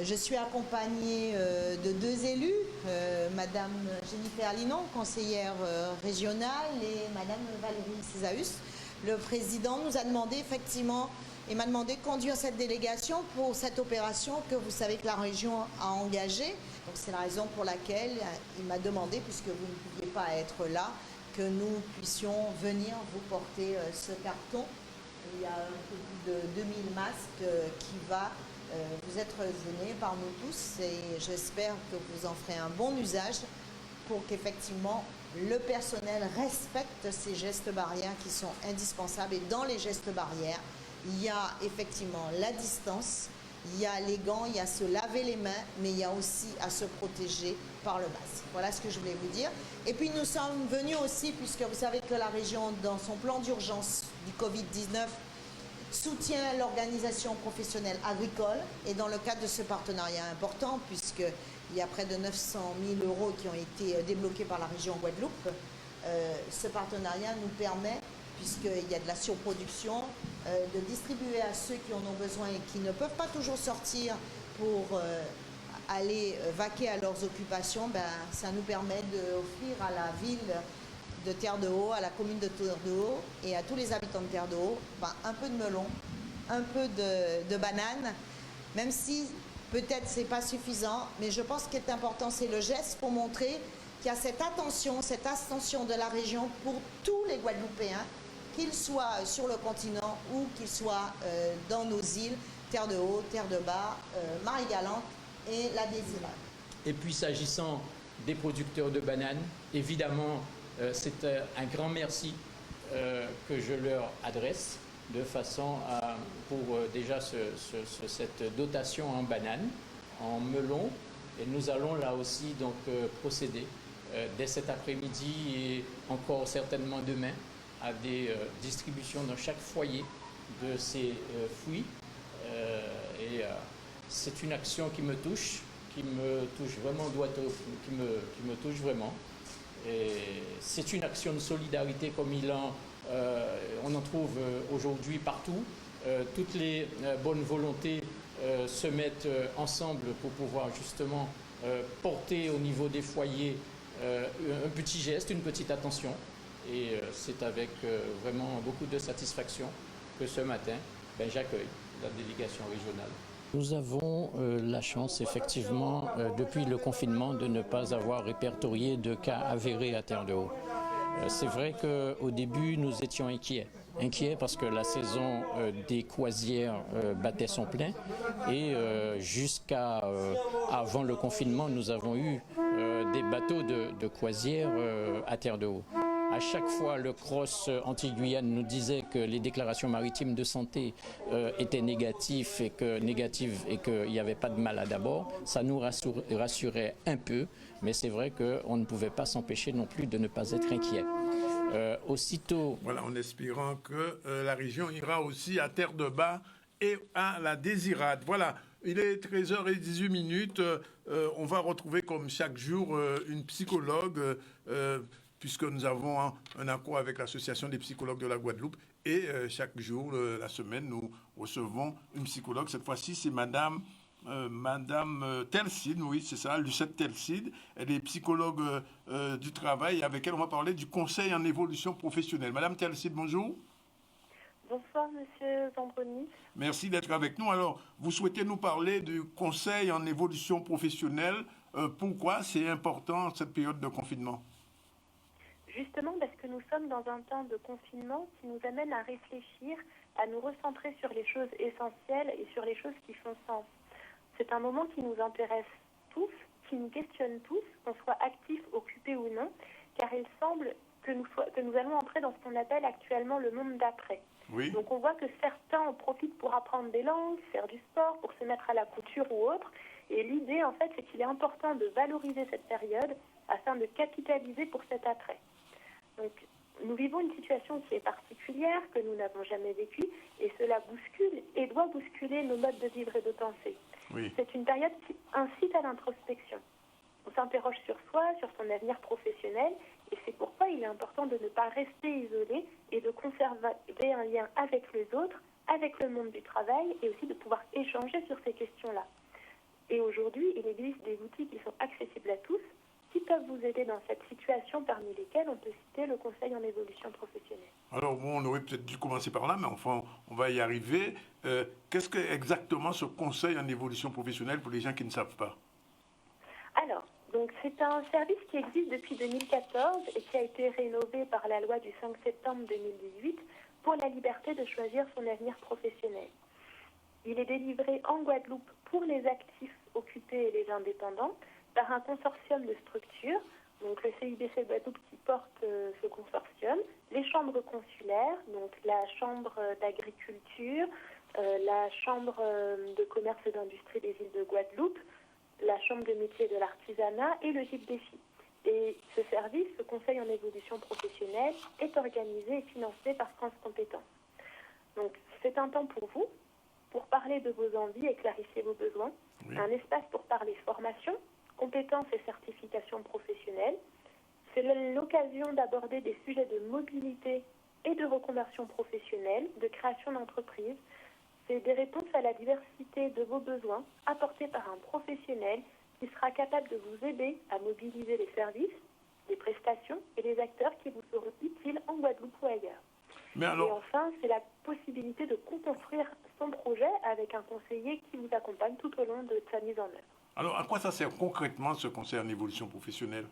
Je suis accompagnée de deux élus, Madame Jennifer Linon, conseillère régionale, et Madame Valérie Césaüs. Le président nous a demandé effectivement, et m'a demandé de conduire cette délégation pour cette opération que vous savez que la région a engagée. Donc c'est la raison pour laquelle il m'a demandé, puisque vous ne pouviez pas être là, que nous puissions venir vous porter ce carton. Il y a un peu plus de 2000 masques qui va vous être donné par nous tous, et j'espère que vous en ferez un bon usage pour qu'effectivement le personnel respecte ces gestes barrières qui sont indispensables. Et dans les gestes barrières, il y a effectivement la distance, il y a les gants, il y a se laver les mains, mais il y a aussi à se protéger par le masque. Voilà ce que je voulais vous dire. Et puis nous sommes venus aussi, puisque vous savez que la région, dans son plan d'urgence du Covid-19 soutient l'organisation professionnelle agricole et dans le cadre de ce partenariat important, puisqu'il y a près de 900 000 € qui ont été débloqués par la région Guadeloupe, ce partenariat nous permet, puisqu'il y a de la surproduction, de distribuer à ceux qui en ont besoin et qui ne peuvent pas toujours sortir pour aller vaquer à leurs occupations. Ça nous permet d'offrir à la ville de Terre-de-Haut, à la commune de Terre-de-Haut et à tous les habitants de Terre-de-Haut, un peu de melon, un peu de banane, même si peut-être c'est pas suffisant, mais je pense qu'il est important, c'est le geste pour montrer qu'il y a cette attention de la région pour tous les Guadeloupéens, qu'ils soient sur le continent ou qu'ils soient dans nos îles, Terre-de-Haut, Terre-de-Bas, Marie-Galante et la Désirade. Et puis s'agissant des producteurs de bananes, évidemment, c'est un grand merci que je leur adresse de façon pour déjà cette dotation en bananes, en melon. Et nous allons là aussi donc procéder dès cet après-midi et encore certainement demain à des distributions dans chaque foyer de ces fruits. C'est une action qui me touche vraiment, qui me touche vraiment. C'est une action de solidarité comme on en trouve aujourd'hui partout. Toutes les bonnes volontés se mettent ensemble pour pouvoir justement porter au niveau des foyers un petit geste, une petite attention. Et c'est avec vraiment beaucoup de satisfaction que ce matin, j'accueille la délégation régionale. Nous avons la chance, effectivement, depuis le confinement, de ne pas avoir répertorié de cas avérés à Terre-de-Haut. C'est vrai qu'au début, nous étions inquiets. Inquiets parce que la saison des croisières battait son plein et jusqu'à avant le confinement, nous avons eu des bateaux de croisière à Terre-de-Haut. À chaque fois, le CROSS Antilles-Guyane nous disait que les déclarations maritimes de santé étaient négatives et qu'il n'y avait pas de malade à bord. Ça nous rassurait un peu, mais c'est vrai qu'on ne pouvait pas s'empêcher non plus de ne pas être inquiet. Aussitôt... Voilà, en espérant que la région ira aussi à Terre-de-Bas et à la Désirade. Voilà, il est 13h18. On va retrouver comme chaque jour une psychologue... puisque nous avons un accord avec l'Association des psychologues de la Guadeloupe. Et chaque jour, la semaine, nous recevons une psychologue. Cette fois-ci, c'est Madame Telcide, oui, c'est ça, Lucette Telcide. Elle est psychologue du travail, avec elle, on va parler du conseil en évolution professionnelle. Madame Telcide, bonjour. Bonsoir, Monsieur Zambroni. Merci d'être avec nous. Alors, vous souhaitez nous parler du conseil en évolution professionnelle. Pourquoi c'est important cette période de confinement ? Justement parce que nous sommes dans un temps de confinement qui nous amène à réfléchir, à nous recentrer sur les choses essentielles et sur les choses qui font sens. C'est un moment qui nous intéresse tous, qui nous questionne tous, qu'on soit actifs, occupés ou non, car il semble que nous allons entrer dans ce qu'on appelle actuellement le monde d'après. Oui. Donc on voit que certains en profitent pour apprendre des langues, faire du sport, pour se mettre à la couture ou autre. Et l'idée, en fait, c'est qu'il est important de valoriser cette période afin de capitaliser pour cet après. Donc, nous vivons une situation qui est particulière, que nous n'avons jamais vécue, et cela bouscule et doit bousculer nos modes de vivre et de penser. Oui. C'est une période qui incite à l'introspection. On s'interroge sur soi, sur son avenir professionnel, et c'est pourquoi il est important de ne pas rester isolé et de conserver un lien avec les autres, avec le monde du travail, et aussi de pouvoir échanger sur ces questions-là. Et aujourd'hui, il existe des outils qui sont accessibles à tous, qui peuvent vous aider dans cette situation, parmi lesquels on peut citer le conseil en évolution professionnelle. Alors, bon, on aurait peut-être dû commencer par là, mais enfin, on va y arriver. Qu'est-ce que exactement ce conseil en évolution professionnelle pour les gens qui ne savent pas ? Alors, donc c'est un service qui existe depuis 2014 et qui a été rénové par la loi du 5 septembre 2018 pour la liberté de choisir son avenir professionnel. Il est délivré en Guadeloupe pour les actifs occupés et les indépendants, par un consortium de structures, donc le CIBC Guadeloupe qui porte ce consortium, les chambres consulaires, donc la chambre d'agriculture, la chambre de commerce et d'industrie des îles de Guadeloupe, la chambre de métier de l'artisanat et le GIP Défi. Et ce service, ce conseil en évolution professionnelle, est organisé et financé par France Compétences. Donc, c'est un temps pour vous, pour parler de vos envies et clarifier vos besoins, un espace pour parler formation, compétences et certifications professionnelles. C'est l'occasion d'aborder des sujets de mobilité et de reconversion professionnelle, de création d'entreprise. C'est des réponses à la diversité de vos besoins apportées par un professionnel qui sera capable de vous aider à mobiliser les services, les prestations et les acteurs qui vous seront utiles en Guadeloupe ou ailleurs. Mais alors... Et enfin, c'est la possibilité de construire son projet avec un conseiller qui vous accompagne tout au long de sa mise en œuvre. Alors, à quoi ça sert concrètement ce conseil en évolution professionnelle?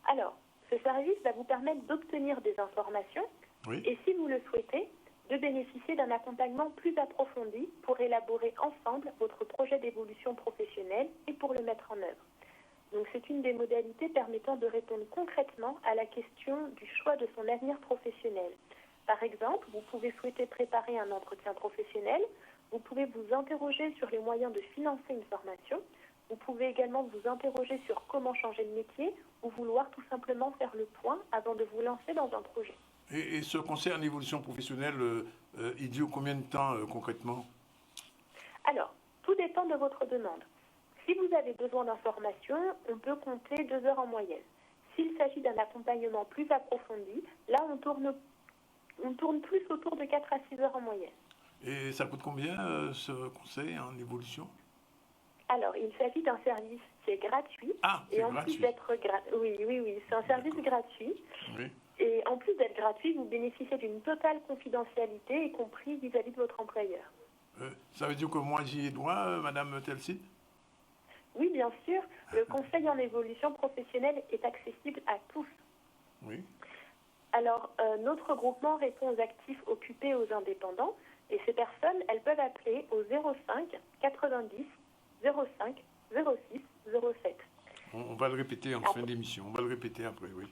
Alors, ce service va vous permettre d'obtenir des informations et, si vous le souhaitez, de bénéficier d'un accompagnement plus approfondi pour élaborer ensemble votre projet d'évolution professionnelle et pour le mettre en œuvre. Donc, c'est une des modalités permettant de répondre concrètement à la question du choix de son avenir professionnel. Par exemple, vous pouvez souhaiter préparer un entretien professionnel, vous pouvez vous interroger sur les moyens de financer une formation, vous pouvez également vous interroger sur comment changer de métier ou vouloir tout simplement faire le point avant de vous lancer dans un projet. Et ce conseil en évolution professionnelle, il dure combien de temps concrètement? Alors, tout dépend de votre demande. Si vous avez besoin d'informations, on peut compter 2 heures en moyenne. S'il s'agit d'un accompagnement plus approfondi, là on tourne plus autour de 4 à 6 heures en moyenne. Et ça coûte combien ce conseil en évolution? Alors, il s'agit d'un service qui est gratuit. Et en plus d'être oui, c'est un service gratuit. Oui. Et en plus d'être gratuit, vous bénéficiez d'une totale confidentialité, y compris vis-à-vis de votre employeur. Ça veut dire que moi j'y ai droit, Madame Telside? Oui, bien sûr. Le conseil en évolution professionnelle est accessible à tous. Oui. Alors, notre groupement répond aux actifs occupés, aux indépendants. Et ces personnes, elles peuvent appeler au 05 90 05 06 07. On va le répéter en fin d'émission. On va le répéter après, oui.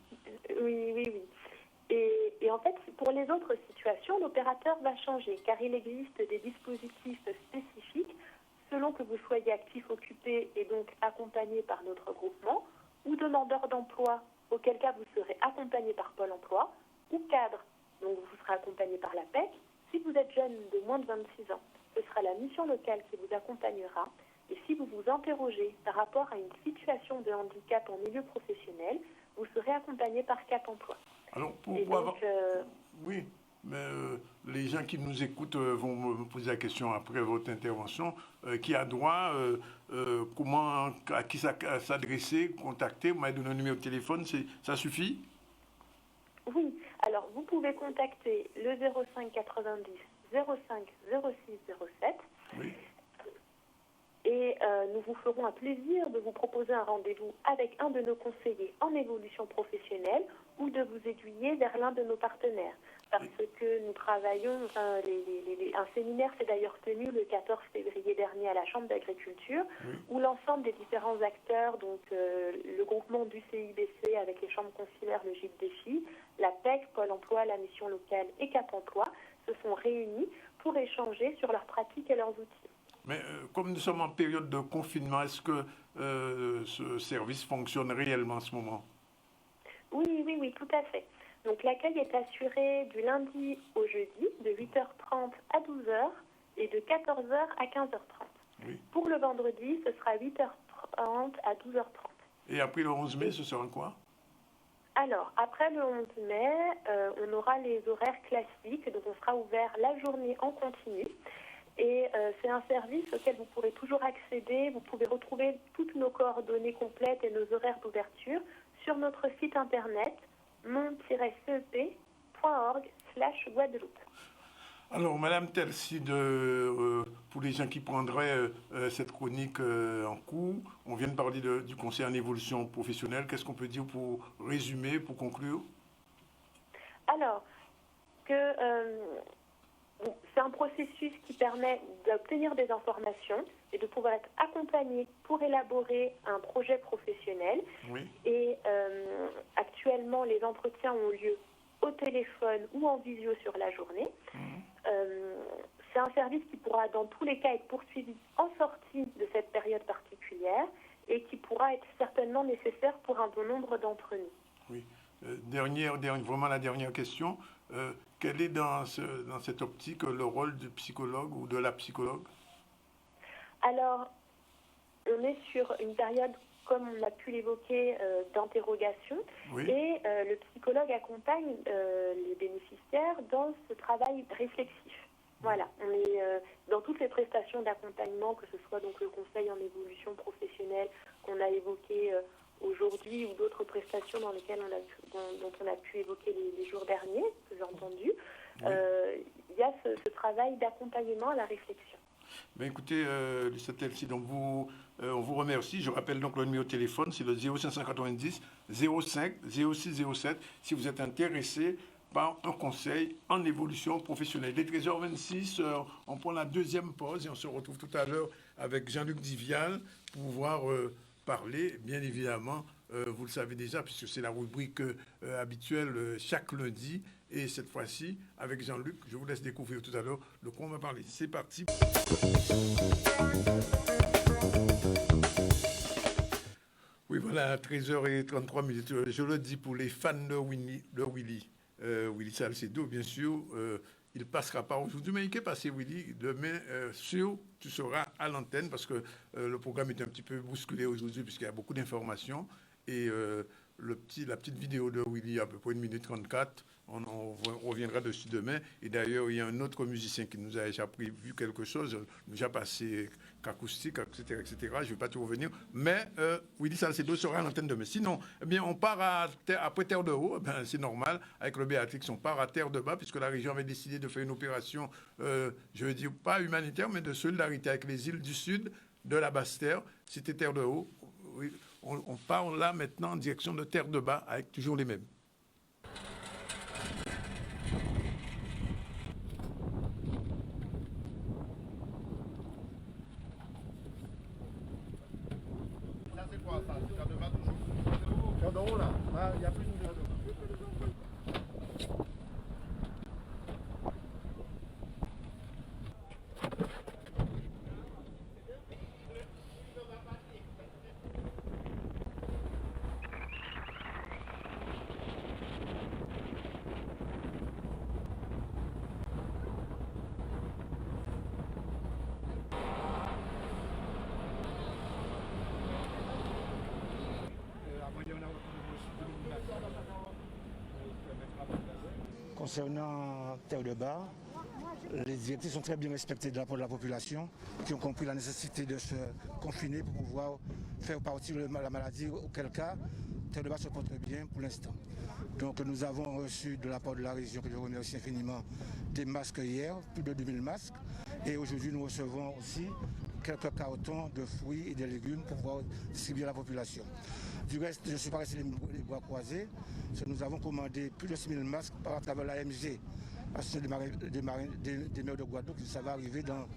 Oui. Et en fait, pour les autres situations, l'opérateur va changer, car il existe des dispositifs spécifiques selon que vous soyez actif, occupé et donc accompagné par notre groupement, ou demandeur d'emploi, auquel cas vous serez accompagné par Pôle emploi, ou cadre, donc vous serez accompagné par la PEC. Si vous êtes jeune de moins de 26 ans, ce sera la mission locale qui vous accompagnera. Et si vous vous interrogez par rapport à une situation de handicap en milieu professionnel, vous serez accompagné par Cap Emploi. Alors, oui, mais les gens qui nous écoutent vont me poser la question après votre intervention. Qui a droit, à qui s'adresser, contacter? Vous m'avez donné un numéro de téléphone, ça suffit? Oui, alors vous pouvez contacter le 05 90 05 06 07. Oui. Et nous vous ferons un plaisir de vous proposer un rendez-vous avec un de nos conseillers en évolution professionnelle ou de vous aiguiller vers l'un de nos partenaires. Parce que nous travaillons, un séminaire s'est d'ailleurs tenu le 14 février dernier à la Chambre d'agriculture, où l'ensemble des différents acteurs, donc le groupement du CIBC avec les chambres consulaires, le GIP Défi, la PEC, Pôle emploi, la mission locale et Cap emploi, se sont réunis pour échanger sur leurs pratiques et leurs outils. Mais comme nous sommes en période de confinement, est-ce que ce service fonctionne réellement en ce moment? Oui, tout à fait. Donc l'accueil est assuré du lundi au jeudi, de 8h30 à 12h et de 14h à 15h30. Oui. Pour le vendredi, ce sera 8h30 à 12h30. Et après le 11 mai, ce sera quoi? Alors, après le 11 mai, on aura les horaires classiques, donc on sera ouvert la journée en continu. Et c'est un service auquel vous pourrez toujours accéder. Vous pouvez retrouver toutes nos coordonnées complètes et nos horaires d'ouverture sur notre site internet mon-cep.org/Guadeloupe. Alors, Madame Telside, pour les gens qui prendraient cette chronique en cours, on vient de parler du conseil en évolution professionnelle. Qu'est-ce qu'on peut dire pour résumer, pour conclure? Alors, c'est un processus qui permet d'obtenir des informations et de pouvoir être accompagné pour élaborer un projet professionnel. Oui. Et actuellement, les entretiens ont lieu au téléphone ou en visio sur la journée. C'est un service qui pourra dans tous les cas être poursuivi en sortie de cette période particulière. et qui pourra être certainement nécessaire pour un bon nombre d'entre nous. Oui. Vraiment la dernière question. Quel est dans cette optique le rôle du psychologue ou de la psychologue? Alors, on est sur une période, comme on a pu l'évoquer, d'interrogation. Oui. Et le psychologue accompagne les bénéficiaires dans ce travail réflexif. Voilà, on est dans toutes les prestations d'accompagnement, que ce soit donc le conseil en évolution professionnelle qu'on a évoqué aujourd'hui ou d'autres prestations dont on a pu évoquer les jours derniers, que j'ai entendu. Oui. Il y a ce travail d'accompagnement à la réflexion. Ben écoutez, Lucette, donc on vous remercie. Je rappelle donc le numéro de téléphone, c'est le 0590 05 06 07 si vous êtes intéressé par un conseil en évolution professionnelle. Il est 13h26, on prend la deuxième pause et on se retrouve tout à l'heure avec Jean-Luc Divial pour pouvoir parler, bien évidemment, vous le savez déjà, puisque c'est la rubrique habituelle chaque lundi. Et cette fois-ci, avec Jean-Luc, je vous laisse découvrir tout à l'heure de quoi on va parler. C'est parti. Oui, voilà, 13h33. Je le dis pour les fans de Willy. Willy Salcedo, bien sûr, il ne passera pas aujourd'hui, mais il est passé, Willy. Demain, tu seras à l'antenne parce que le programme est un petit peu bousculé aujourd'hui puisqu'il y a beaucoup d'informations. Et la petite vidéo de Willy, à peu près 1 minute 34, on reviendra dessus demain. Et d'ailleurs, il y a un autre musicien qui nous a déjà vu quelque chose, nous a passé qu'acoustique, etc., etc. Je ne vais pas tout revenir. Mais Willy Salcedo sera à l'antenne demain. Sinon, eh bien, on part après Terre de Haut. Ben, c'est normal. Avec le Béatrix, on part à Terre de Bas, puisque la région avait décidé de faire une opération, je veux dire, pas humanitaire, mais de solidarité avec les îles du Sud, de la Basse-Terre. C'était Terre de Haut. Oui, on part là maintenant en direction de Terre de Bas, avec toujours les mêmes. Il y a plus de Concernant Terre de Bas, les directives sont très bien respectées de la part de la population qui ont compris la nécessité de se confiner pour pouvoir faire partir la maladie, auquel cas Terre de Bas se porte bien pour l'instant. Donc nous avons reçu de la part de la région, que je remercie infiniment, des masques hier, plus de 2000 masques. Et aujourd'hui nous recevons aussi quelques cartons de fruits et de légumes pour pouvoir distribuer à la population. Du reste, je ne suis pas resté les bras croisés. Nous avons commandé plus de 6000 masques à travers l'AMG, Association des maires de Guadeloupe, ça va arriver dans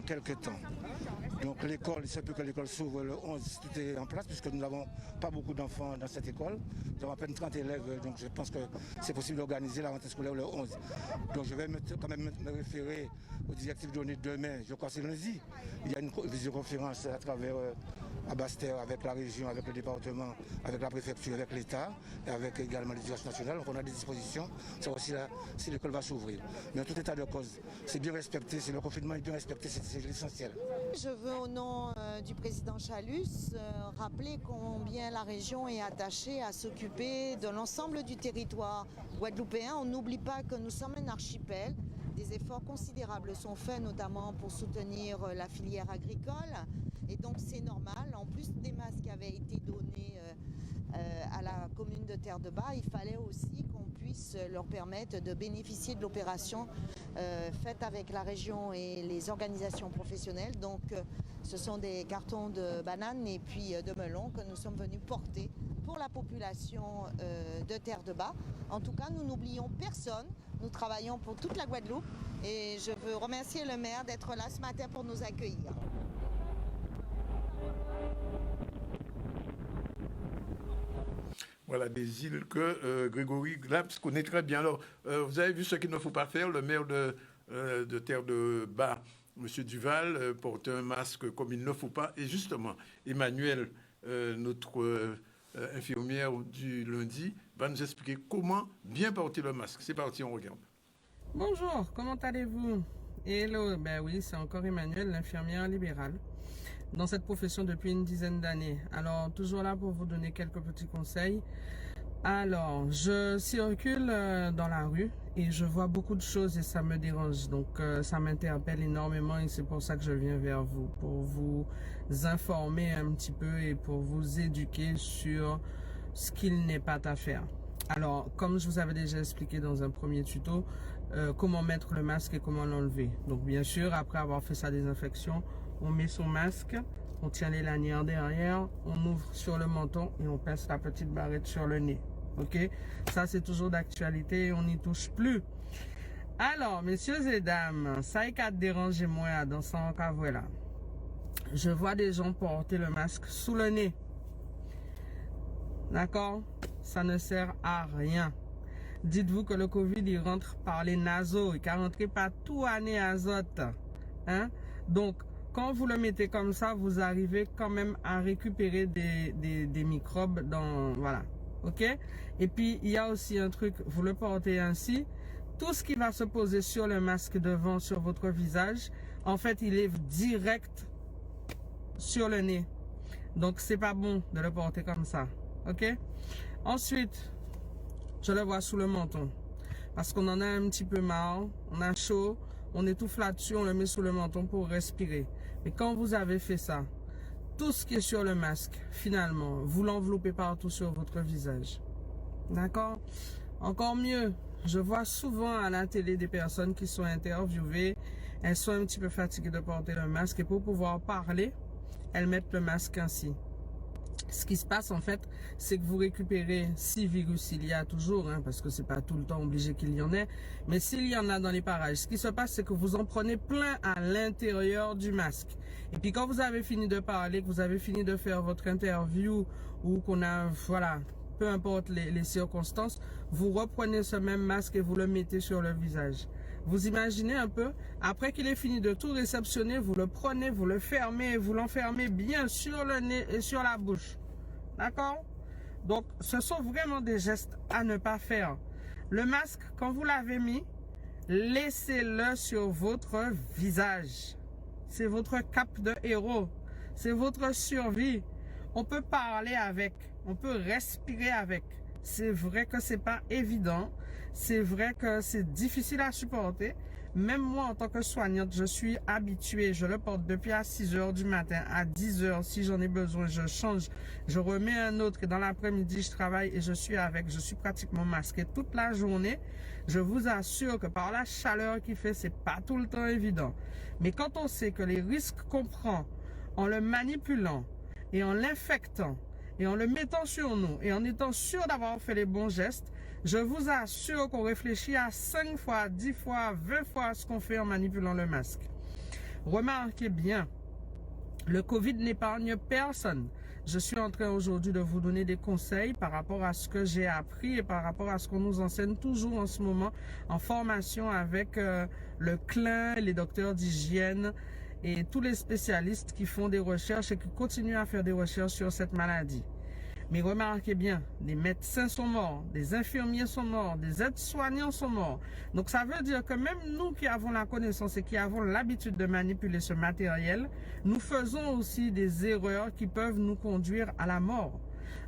quelques temps. Donc l'école, il se peut que l'école s'ouvre le 11, tout est en place, puisque nous n'avons pas beaucoup d'enfants dans cette école. Nous avons à peine 30 élèves, donc je pense que c'est possible d'organiser la rentrée scolaire le 11. Donc je vais quand même me référer aux directives données demain, je crois que c'est lundi. Il y a une visioconférence à travers à Basse-Terre, avec la région, avec le département, avec la préfecture, avec l'État, et avec également l'éducation nationale. Donc on a des dispositions, c'est aussi là, si l'école va s'ouvrir. Mais en tout état de cause, c'est bien respecté, c'est le confinement est bien respecté, c'est l'essentiel. Je veux au nom du président Chalus rappeler combien la région est attachée à s'occuper de l'ensemble du territoire guadeloupéen. On n'oublie pas que nous sommes un archipel. Des efforts considérables sont faits, notamment pour soutenir la filière agricole. Et donc c'est normal. En plus des masques qui avaient été donnés à la commune de Terre de Bas, il fallait aussi qu'on puisse leur permettre de bénéficier de l'opération faite avec la région et les organisations professionnelles. Donc ce sont des cartons de bananes et puis de melons que nous sommes venus porter pour la population de Terre de Bas. En tout cas, nous n'oublions personne. Nous travaillons pour toute la Guadeloupe et je veux remercier le maire d'être là ce matin pour nous accueillir. Voilà, des îles que Grégory Glaps connaît très bien. Alors, vous avez vu ce qu'il ne faut pas faire. Le maire de Terre de Bas, M. Duval, porte un masque comme il ne faut pas. Et justement, Emmanuel notre infirmière du lundi, va nous expliquer comment bien porter le masque. C'est parti, on regarde. Bonjour, comment allez-vous? Hello, ben oui, c'est encore Emmanuel, l'infirmière libérale, dans cette profession depuis une dizaine d'années. Alors, toujours là pour vous donner quelques petits conseils. Alors, je circule dans la rue et je vois beaucoup de choses et ça me dérange. Donc, ça m'interpelle énormément et c'est pour ça que je viens vers vous, pour vous informer un petit peu et pour vous éduquer sur ce qu'il n'est pas à faire. Alors, comme je vous avais déjà expliqué dans un premier tuto, comment mettre le masque et comment l'enlever. Donc, bien sûr, après avoir fait sa désinfection, on met son masque, on tient les lanières derrière, on ouvre sur le menton et on pince la petite barrette sur le nez. Ok, ça c'est toujours d'actualité et on n'y touche plus. Alors, messieurs et dames, ça est qu'à déranger moi dans son cas, voilà. Je vois des gens porter le masque sous le nez. D'accord? Ça ne sert à rien. Dites-vous que le Covid, il rentre par les naseaux, il ne rentre pas tout à nez azote. Hein? Donc, quand vous le mettez comme ça, vous arrivez quand même à récupérer des microbes dans... Voilà. Ok? Et puis, il y a aussi un truc, vous le portez ainsi. Tout ce qui va se poser sur le masque devant, sur votre visage, en fait, il est direct sur le nez. Donc, c'est pas bon de le porter comme ça. Ok? Ensuite, je le vois sous le menton. Parce qu'on en a un petit peu marre, on a chaud, on étouffe là-dessus, on le met sous le menton pour respirer. Mais quand vous avez fait ça, tout ce qui est sur le masque, finalement, vous l'enveloppez partout sur votre visage. D'accord? Encore mieux, je vois souvent à la télé des personnes qui sont interviewées, elles sont un petit peu fatiguées de porter le masque et pour pouvoir parler, elles mettent le masque ainsi. Ce qui se passe en fait, c'est que vous récupérez, si virus il y a toujours, hein, parce que c'est pas tout le temps obligé qu'il y en ait, mais s'il y en a dans les parages, ce qui se passe c'est que vous en prenez plein à l'intérieur du masque. Et puis quand vous avez fini de parler, que vous avez fini de faire votre interview ou qu'on a, voilà, peu importe les circonstances, vous reprenez ce même masque et vous le mettez sur le visage. Vous imaginez un peu, après qu'il ait fini de tout réceptionner, vous le prenez, vous le fermez et vous l'enfermez bien sur le nez et sur la bouche. D'accord? Donc, ce sont vraiment des gestes à ne pas faire. Le masque, quand vous l'avez mis, laissez-le sur votre visage. C'est votre cape de héros. C'est votre survie. On peut parler avec, on peut respirer avec. C'est vrai que c'est pas évident. C'est vrai que c'est difficile à supporter. Même moi, en tant que soignante, je suis habituée. Je le porte depuis à 6 h du matin, à 10 h. Si j'en ai besoin, je change. Je remets un autre et dans l'après-midi, je travaille et je suis avec. Je suis pratiquement masquée toute la journée. Je vous assure que par la chaleur qu'il fait, c'est pas tout le temps évident. Mais quand on sait que les risques qu'on prend en le manipulant et en l'infectant et en le mettant sur nous et en étant sûr d'avoir fait les bons gestes, je vous assure qu'on réfléchit à 5 fois, 10 fois, 20 fois ce qu'on fait en manipulant le masque. Remarquez bien, le Covid n'épargne personne. Je suis en train aujourd'hui de vous donner des conseils par rapport à ce que j'ai appris et par rapport à ce qu'on nous enseigne toujours en ce moment en formation avec le CLIN, les docteurs d'hygiène et tous les spécialistes qui font des recherches et qui continuent à faire des recherches sur cette maladie. Mais remarquez bien, des médecins sont morts, des infirmiers sont morts, des aides-soignants sont morts. Donc ça veut dire que même nous qui avons la connaissance et qui avons l'habitude de manipuler ce matériel, nous faisons aussi des erreurs qui peuvent nous conduire à la mort.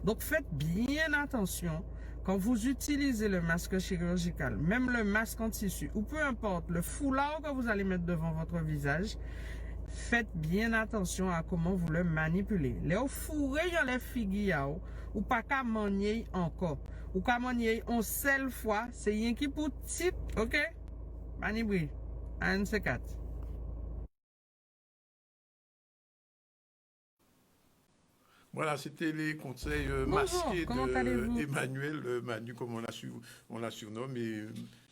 Donc faites bien attention quand vous utilisez le masque chirurgical, même le masque en tissu, ou peu importe, le foulard que vous allez mettre devant votre visage. Faites bien attention à comment vous le manipulez. Les fourrés, les figues, ou pas qu'à manier encore. Ou qu'à manier une seule fois, c'est rien qui pour type, ok? Manibri, 1, c'est 4. Voilà, c'était les conseils masqués d'Emmanuel Manu, comme on l'a surnommé,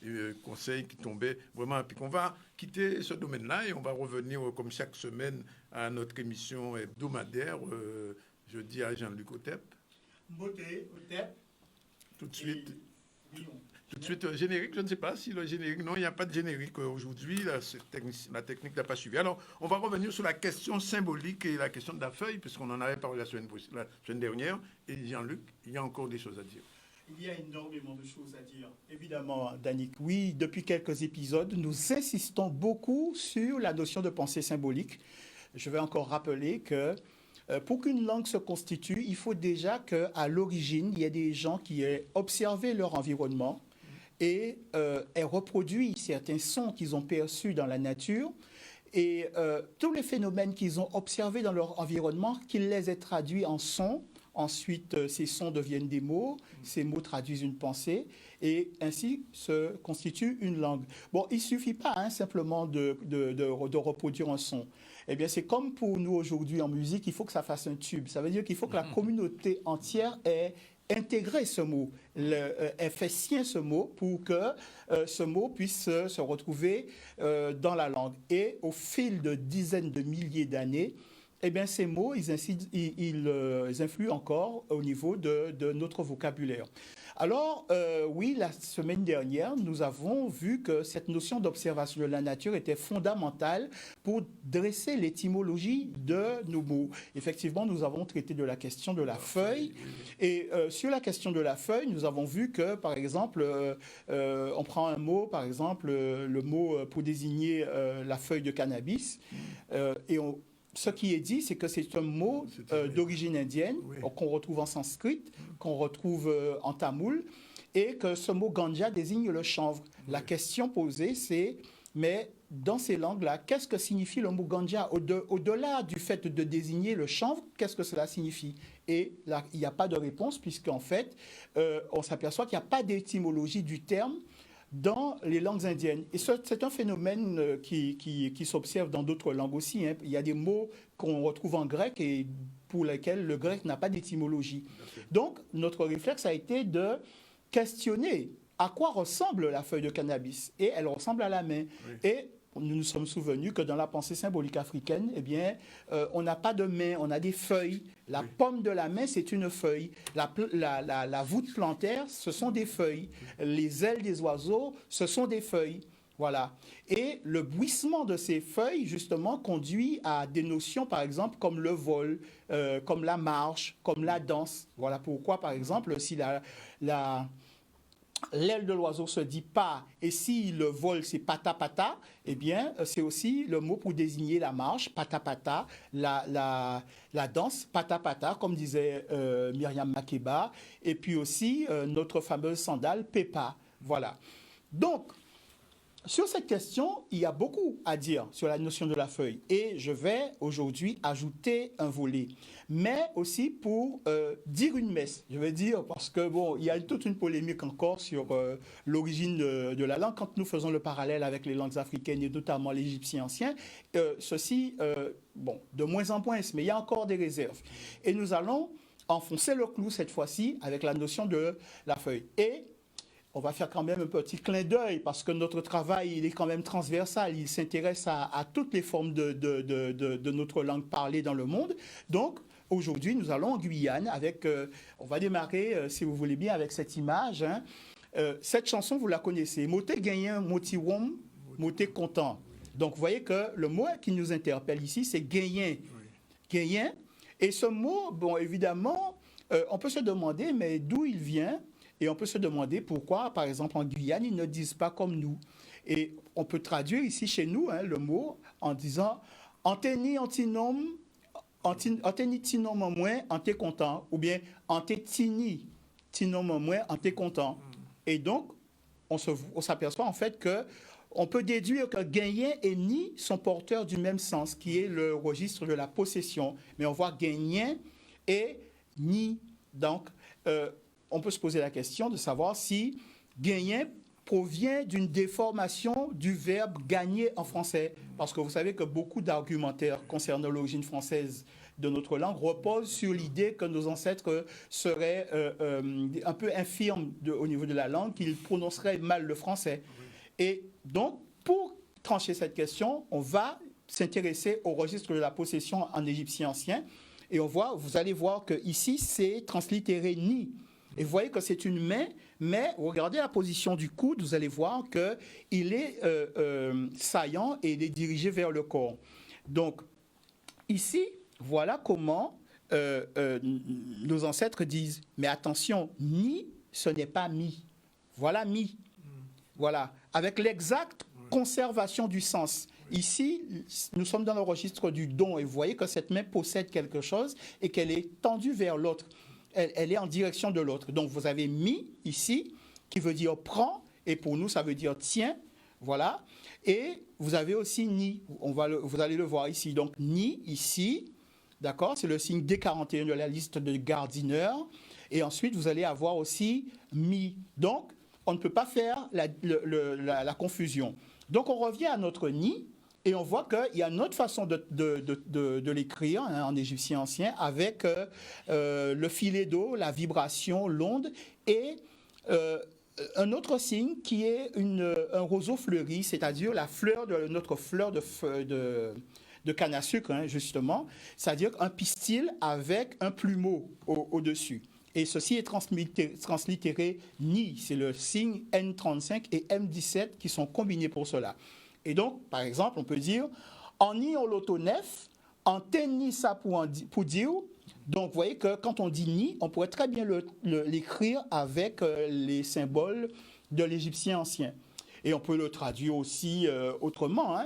et conseils qui tombaient vraiment. Puis qu'on va quitter ce domaine-là et on va revenir comme chaque semaine à notre émission hebdomadaire. Je dis à Jean-Luc Otep. Beauté, Otep. Tout de suite. Tout de suite, générique, je ne sais pas si le générique... Non, il n'y a pas de générique aujourd'hui. La technique n'a pas suivi. Alors, on va revenir sur la question symbolique et la question de la feuille, puisqu'on en avait parlé la semaine dernière. Et Jean-Luc, il y a encore des choses à dire. Il y a énormément de choses à dire. Évidemment, Danick, oui, depuis quelques épisodes, nous insistons beaucoup sur la notion de pensée symbolique. Je vais encore rappeler que pour qu'une langue se constitue, il faut déjà qu'à l'origine, il y ait des gens qui aient observé leur environnement et aient reproduit certains sons qu'ils ont perçus dans la nature et tous les phénomènes qu'ils ont observés dans leur environnement, qu'ils les aient traduits en sons. Ensuite, ces sons deviennent des mots, ces mots traduisent une pensée, et ainsi se constitue une langue. Bon, il ne suffit pas simplement de reproduire un son. Eh bien, c'est comme pour nous aujourd'hui en musique, il faut que ça fasse un tube. Ça veut dire qu'il faut que la communauté entière ait intégré ce mot, ait fait sien ce mot pour que ce mot puisse se retrouver dans la langue. Et au fil de dizaines de milliers d'années, eh bien, ces mots, ils influent encore au niveau de notre vocabulaire. Alors, oui, la semaine dernière, nous avons vu que cette notion d'observation de la nature était fondamentale pour dresser l'étymologie de nos mots. Effectivement, nous avons traité de la question de la feuille. Et sur la question de la feuille, nous avons vu que, par exemple, on prend un mot, par exemple, le mot pour désigner la feuille de cannabis, et ce qui est dit, c'est que c'est un mot d'origine indienne, qu'on retrouve en sanskrit, qu'on retrouve en tamoul, et que ce mot ganja désigne le chanvre. La question posée, c'est, mais dans ces langues-là, qu'est-ce que signifie le mot ganja? Au-delà du fait de désigner le chanvre, qu'est-ce que cela signifie? Et là, il n'y a pas de réponse, puisqu'en fait, on s'aperçoit qu'il n'y a pas d'étymologie du terme dans les langues indiennes. Et c'est un phénomène qui s'observe dans d'autres langues aussi. Il y a des mots qu'on retrouve en grec et pour lesquels le grec n'a pas d'étymologie. Donc, notre réflexe a été de questionner à quoi ressemble la feuille de cannabis. Et elle ressemble à la main. Oui. Et nous nous sommes souvenus que dans la pensée symbolique africaine, eh bien, on n'a pas de main, on a des feuilles. La pomme de la main, c'est une feuille. La voûte plantaire, ce sont des feuilles. Les ailes des oiseaux, ce sont des feuilles. Voilà. Et le bruissement de ces feuilles, justement, conduit à des notions, par exemple, comme le vol, comme la marche, comme la danse. Voilà pourquoi, par exemple, si l'aile de l'oiseau se dit pas, et si le vol c'est pata pata, eh bien c'est aussi le mot pour désigner la marche, pata pata, la danse, pata pata, comme disait Myriam Makeba, et puis aussi notre fameuse sandale, Pepa. Voilà. Donc, sur cette question, il y a beaucoup à dire sur la notion de la feuille. Et je vais aujourd'hui ajouter un volet. Mais aussi pour dire une messe. Je vais dire, parce que bon, il y a toute une polémique encore sur l'origine de la langue. Quand nous faisons le parallèle avec les langues africaines et notamment l'égyptien ancien, ceci, bon, de moins en moins, mais il y a encore des réserves. Et nous allons enfoncer le clou cette fois-ci avec la notion de la feuille. Et on va faire quand même un petit clin d'œil parce que notre travail, il est quand même transversal. Il s'intéresse à toutes les formes de notre langue parlée dans le monde. Donc, aujourd'hui, nous allons en Guyane avec... on va démarrer, si vous voulez bien, avec cette image. Hein. Cette chanson, vous la connaissez. Moté gagnant, moti wom, moté content. Donc, vous voyez que le mot qui nous interpelle ici, c'est gagnant. Gagnant. Et ce mot, bon, évidemment, on peut se demander, mais d'où il vient ? Et on peut se demander pourquoi, par exemple, en Guyane, ils ne disent pas comme nous. Et on peut traduire ici chez nous le mot en disant « anteni antinom, anteni tinom en moins, ante content » ou bien « ante tini tinom en moins, ante content ». Et donc, on s'aperçoit en fait qu'on peut déduire que gagnant et ni sont porteurs du même sens, qui est le registre de la possession. Mais on voit gagnant et ni. Donc, on peut se poser la question de savoir si gagnant provient d'une déformation du verbe gagner en français. Parce que vous savez que beaucoup d'argumentaires concernant l'origine française de notre langue reposent sur l'idée que nos ancêtres seraient un peu infirmes au niveau de la langue, qu'ils prononceraient mal le français. Et donc, pour trancher cette question, on va s'intéresser au registre de la possession en égyptien ancien. Et vous allez voir que ici c'est translittéré ni. Et vous voyez que c'est une main, mais regardez la position du coude, vous allez voir qu'il est saillant et il est dirigé vers le corps. Donc, ici, voilà comment nos ancêtres disent, mais attention, ni, ce n'est pas mi. Voilà mi. Voilà, avec l'exacte conservation du sens. Ici, nous sommes dans le registre du don et vous voyez que cette main possède quelque chose et qu'elle est tendue vers l'autre. Elle est en direction de l'autre. Donc, vous avez mi ici, qui veut dire prends, et pour nous, ça veut dire tiens. Voilà. Et vous avez aussi ni. Vous allez le voir ici. Donc, ni ici. D'accord? C'est le signe D41 de la liste de Gardiner. Et ensuite, vous allez avoir aussi mi. Donc, on ne peut pas faire la confusion. Donc, on revient à notre ni. Et on voit qu'il y a une autre façon de l'écrire en égyptien ancien avec le filet d'eau, la vibration, l'onde et un autre signe qui est un roseau fleuri, c'est-à-dire la fleur de notre fleur de canne à sucre, justement, c'est-à-dire un pistil avec un plumeau au-dessus. Et ceci est translittéré ni, c'est le signe N35 et M17 qui sont combinés pour cela. Et donc, par exemple, on peut dire en ni on l'autonef, en tenni ça pour dire. Donc, vous voyez que quand on dit ni, on pourrait très bien l'écrire avec les symboles de l'égyptien ancien. Et on peut le traduire aussi autrement.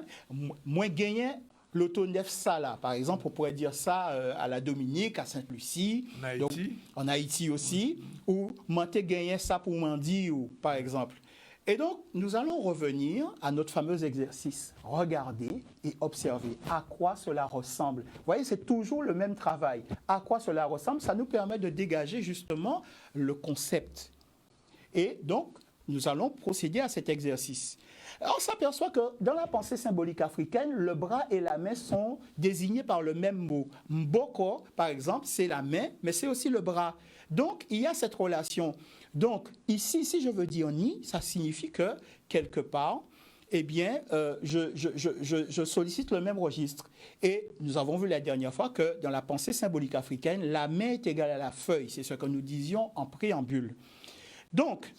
Moins gagné l'autonef ça là. Par exemple, on pourrait dire ça à la Dominique, à Sainte-Lucie. En Haïti. Donc, en Haïti aussi. Ou monter gagné ça pour mendier, par exemple. Et donc, nous allons revenir à notre fameux exercice. Regarder et observer à quoi cela ressemble. Vous voyez, c'est toujours le même travail. À quoi cela ressemble, ça nous permet de dégager justement le concept. Et donc, nous allons procéder à cet exercice. Alors, on s'aperçoit que dans la pensée symbolique africaine, le bras et la main sont désignés par le même mot. Mboko, par exemple, c'est la main, mais c'est aussi le bras. Donc, il y a cette relation. Donc, ici, si je veux dire ni, ça signifie que, quelque part, eh bien, je sollicite le même registre. Et nous avons vu la dernière fois que dans la pensée symbolique africaine, la main est égale à la feuille. C'est ce que nous disions en préambule. Donc,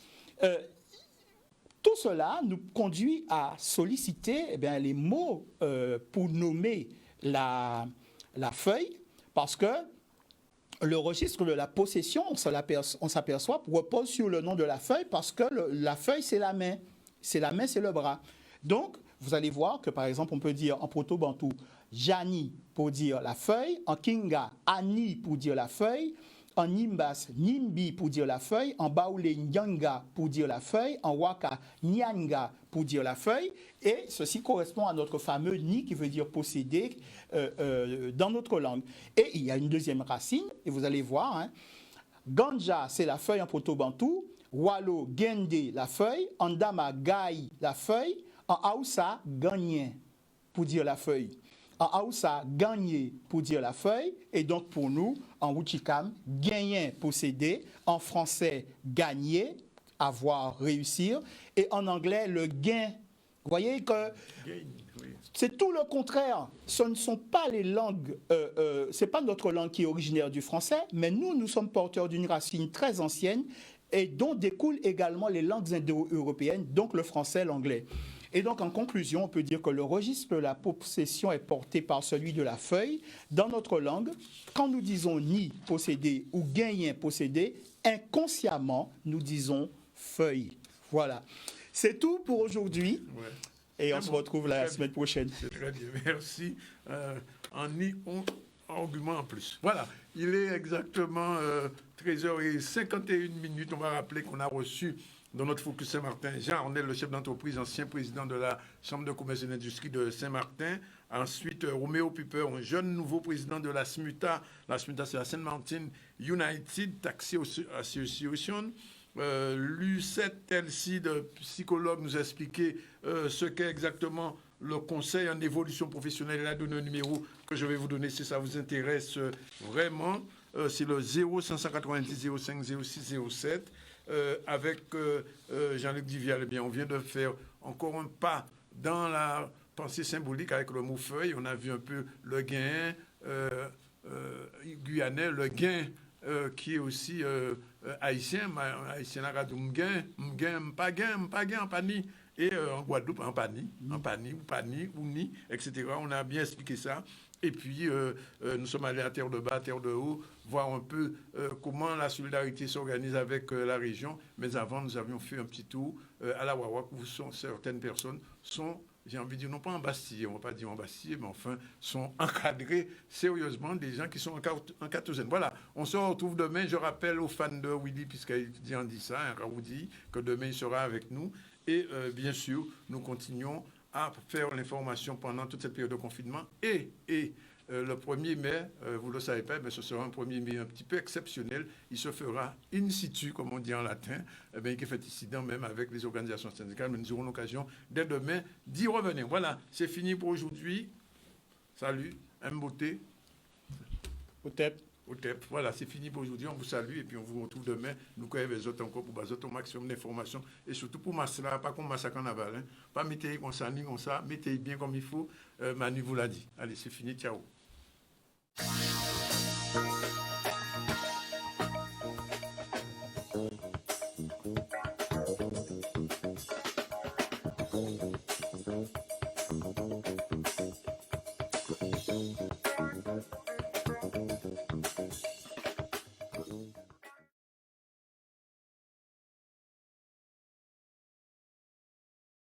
tout cela nous conduit à solliciter eh bien, les mots pour nommer la feuille, parce que le registre de la possession, on s'aperçoit, repose sur le nom de la feuille parce que la feuille, c'est la main. C'est la main, c'est le bras. Donc, vous allez voir que, par exemple, on peut dire en proto-bantou, Jani pour dire la feuille, en Kinga, Ani pour dire la feuille, en Nimbas, Nimbi pour dire la feuille, en Baoulé, Nyanga pour dire la feuille, en Waka, Nyanga pour dire la feuille, et ceci correspond à notre fameux ni qui veut dire posséder dans notre langue. Et il y a une deuxième racine, et vous allez voir, Ganja, c'est la feuille en proto-bantou, Walo, Gende, la feuille, en Dama, Gai, la feuille, en Aoussa, Gagné pour dire la feuille. En Aoussa, gagner pour dire la feuille. Et donc pour nous, en Wuchikam, gagner, posséder. En français, gagner, avoir, réussir. Et en anglais, le gain. Vous voyez que c'est tout le contraire. Ce ne sont pas les langues, c'est pas notre langue qui est originaire du français, mais nous sommes porteurs d'une racine très ancienne et dont découlent également les langues indo-européennes, donc le français, l'anglais. Et donc, en conclusion, on peut dire que le registre de la possession est porté par celui de la feuille. Dans notre langue, quand nous disons ni posséder ou gagner posséder, inconsciemment, nous disons feuille. Voilà. C'est tout pour aujourd'hui. Ouais. Et on se retrouve la semaine prochaine. C'est très bien. Merci. En ni argument en plus. Voilà. Il est exactement 13h51. On va rappeler qu'on a reçu dans notre Focus Saint-Martin, Jean Arnel, le chef d'entreprise, ancien président de la Chambre de commerce et d'industrie de Saint-Martin. Ensuite, Roméo Piper, un jeune nouveau président de la SMUTA. La SMUTA, c'est la Saint-Martin United Taxi Association. Lucette Telsi, psychologue, nous a expliqué ce qu'est exactement le conseil en évolution professionnelle. Elle a donné un numéro que je vais vous donner si ça vous intéresse vraiment. C'est le 0190 05 06 07. Avec Jean-Luc Divial, eh bien, on vient de faire encore un pas dans la pensée symbolique avec le mot feuille. On a vu un peu le gain guyanais, le gain qui est aussi haïtien, haïtien a dit pas gain en pani, et en Guadeloupe en pani, ou ni, etc. On a bien expliqué ça. Et puis, nous sommes allés à Terre de Bas, Terre de Haut, voir un peu comment la solidarité s'organise avec la région. Mais avant, nous avions fait un petit tour à la Wawak, où certaines personnes sont, j'ai envie de dire, non pas embastillées, on ne va pas dire embastillées, mais enfin, sont encadrées sérieusement, des gens qui sont en quatorzaine. Voilà, on se retrouve demain. Je rappelle aux fans de Willy, puisqu'il en dit ça, Raoudi, que demain il sera avec nous. Et bien sûr, nous continuons à faire l'information pendant toute cette période de confinement. Et le 1er mai, vous ne le savez pas, mais ce sera un 1er mai un petit peu exceptionnel. Il se fera in situ, comme on dit en latin, qui est fait ici, même avec les organisations syndicales. Mais nous aurons l'occasion, dès demain, d'y revenir. Voilà, c'est fini pour aujourd'hui. Salut, Mboté. Otep. Voilà, c'est fini pour aujourd'hui. On vous salue et puis on vous retrouve demain. Nous connaissons les autres encore pour baser au maximum d'informations. Et surtout pour Masla, pas comme Massacre en aval. Hein. Pas mettez comme ça, ni comme ça. Mettez bien comme il faut. Manu vous l'a dit. Allez, c'est fini. Ciao.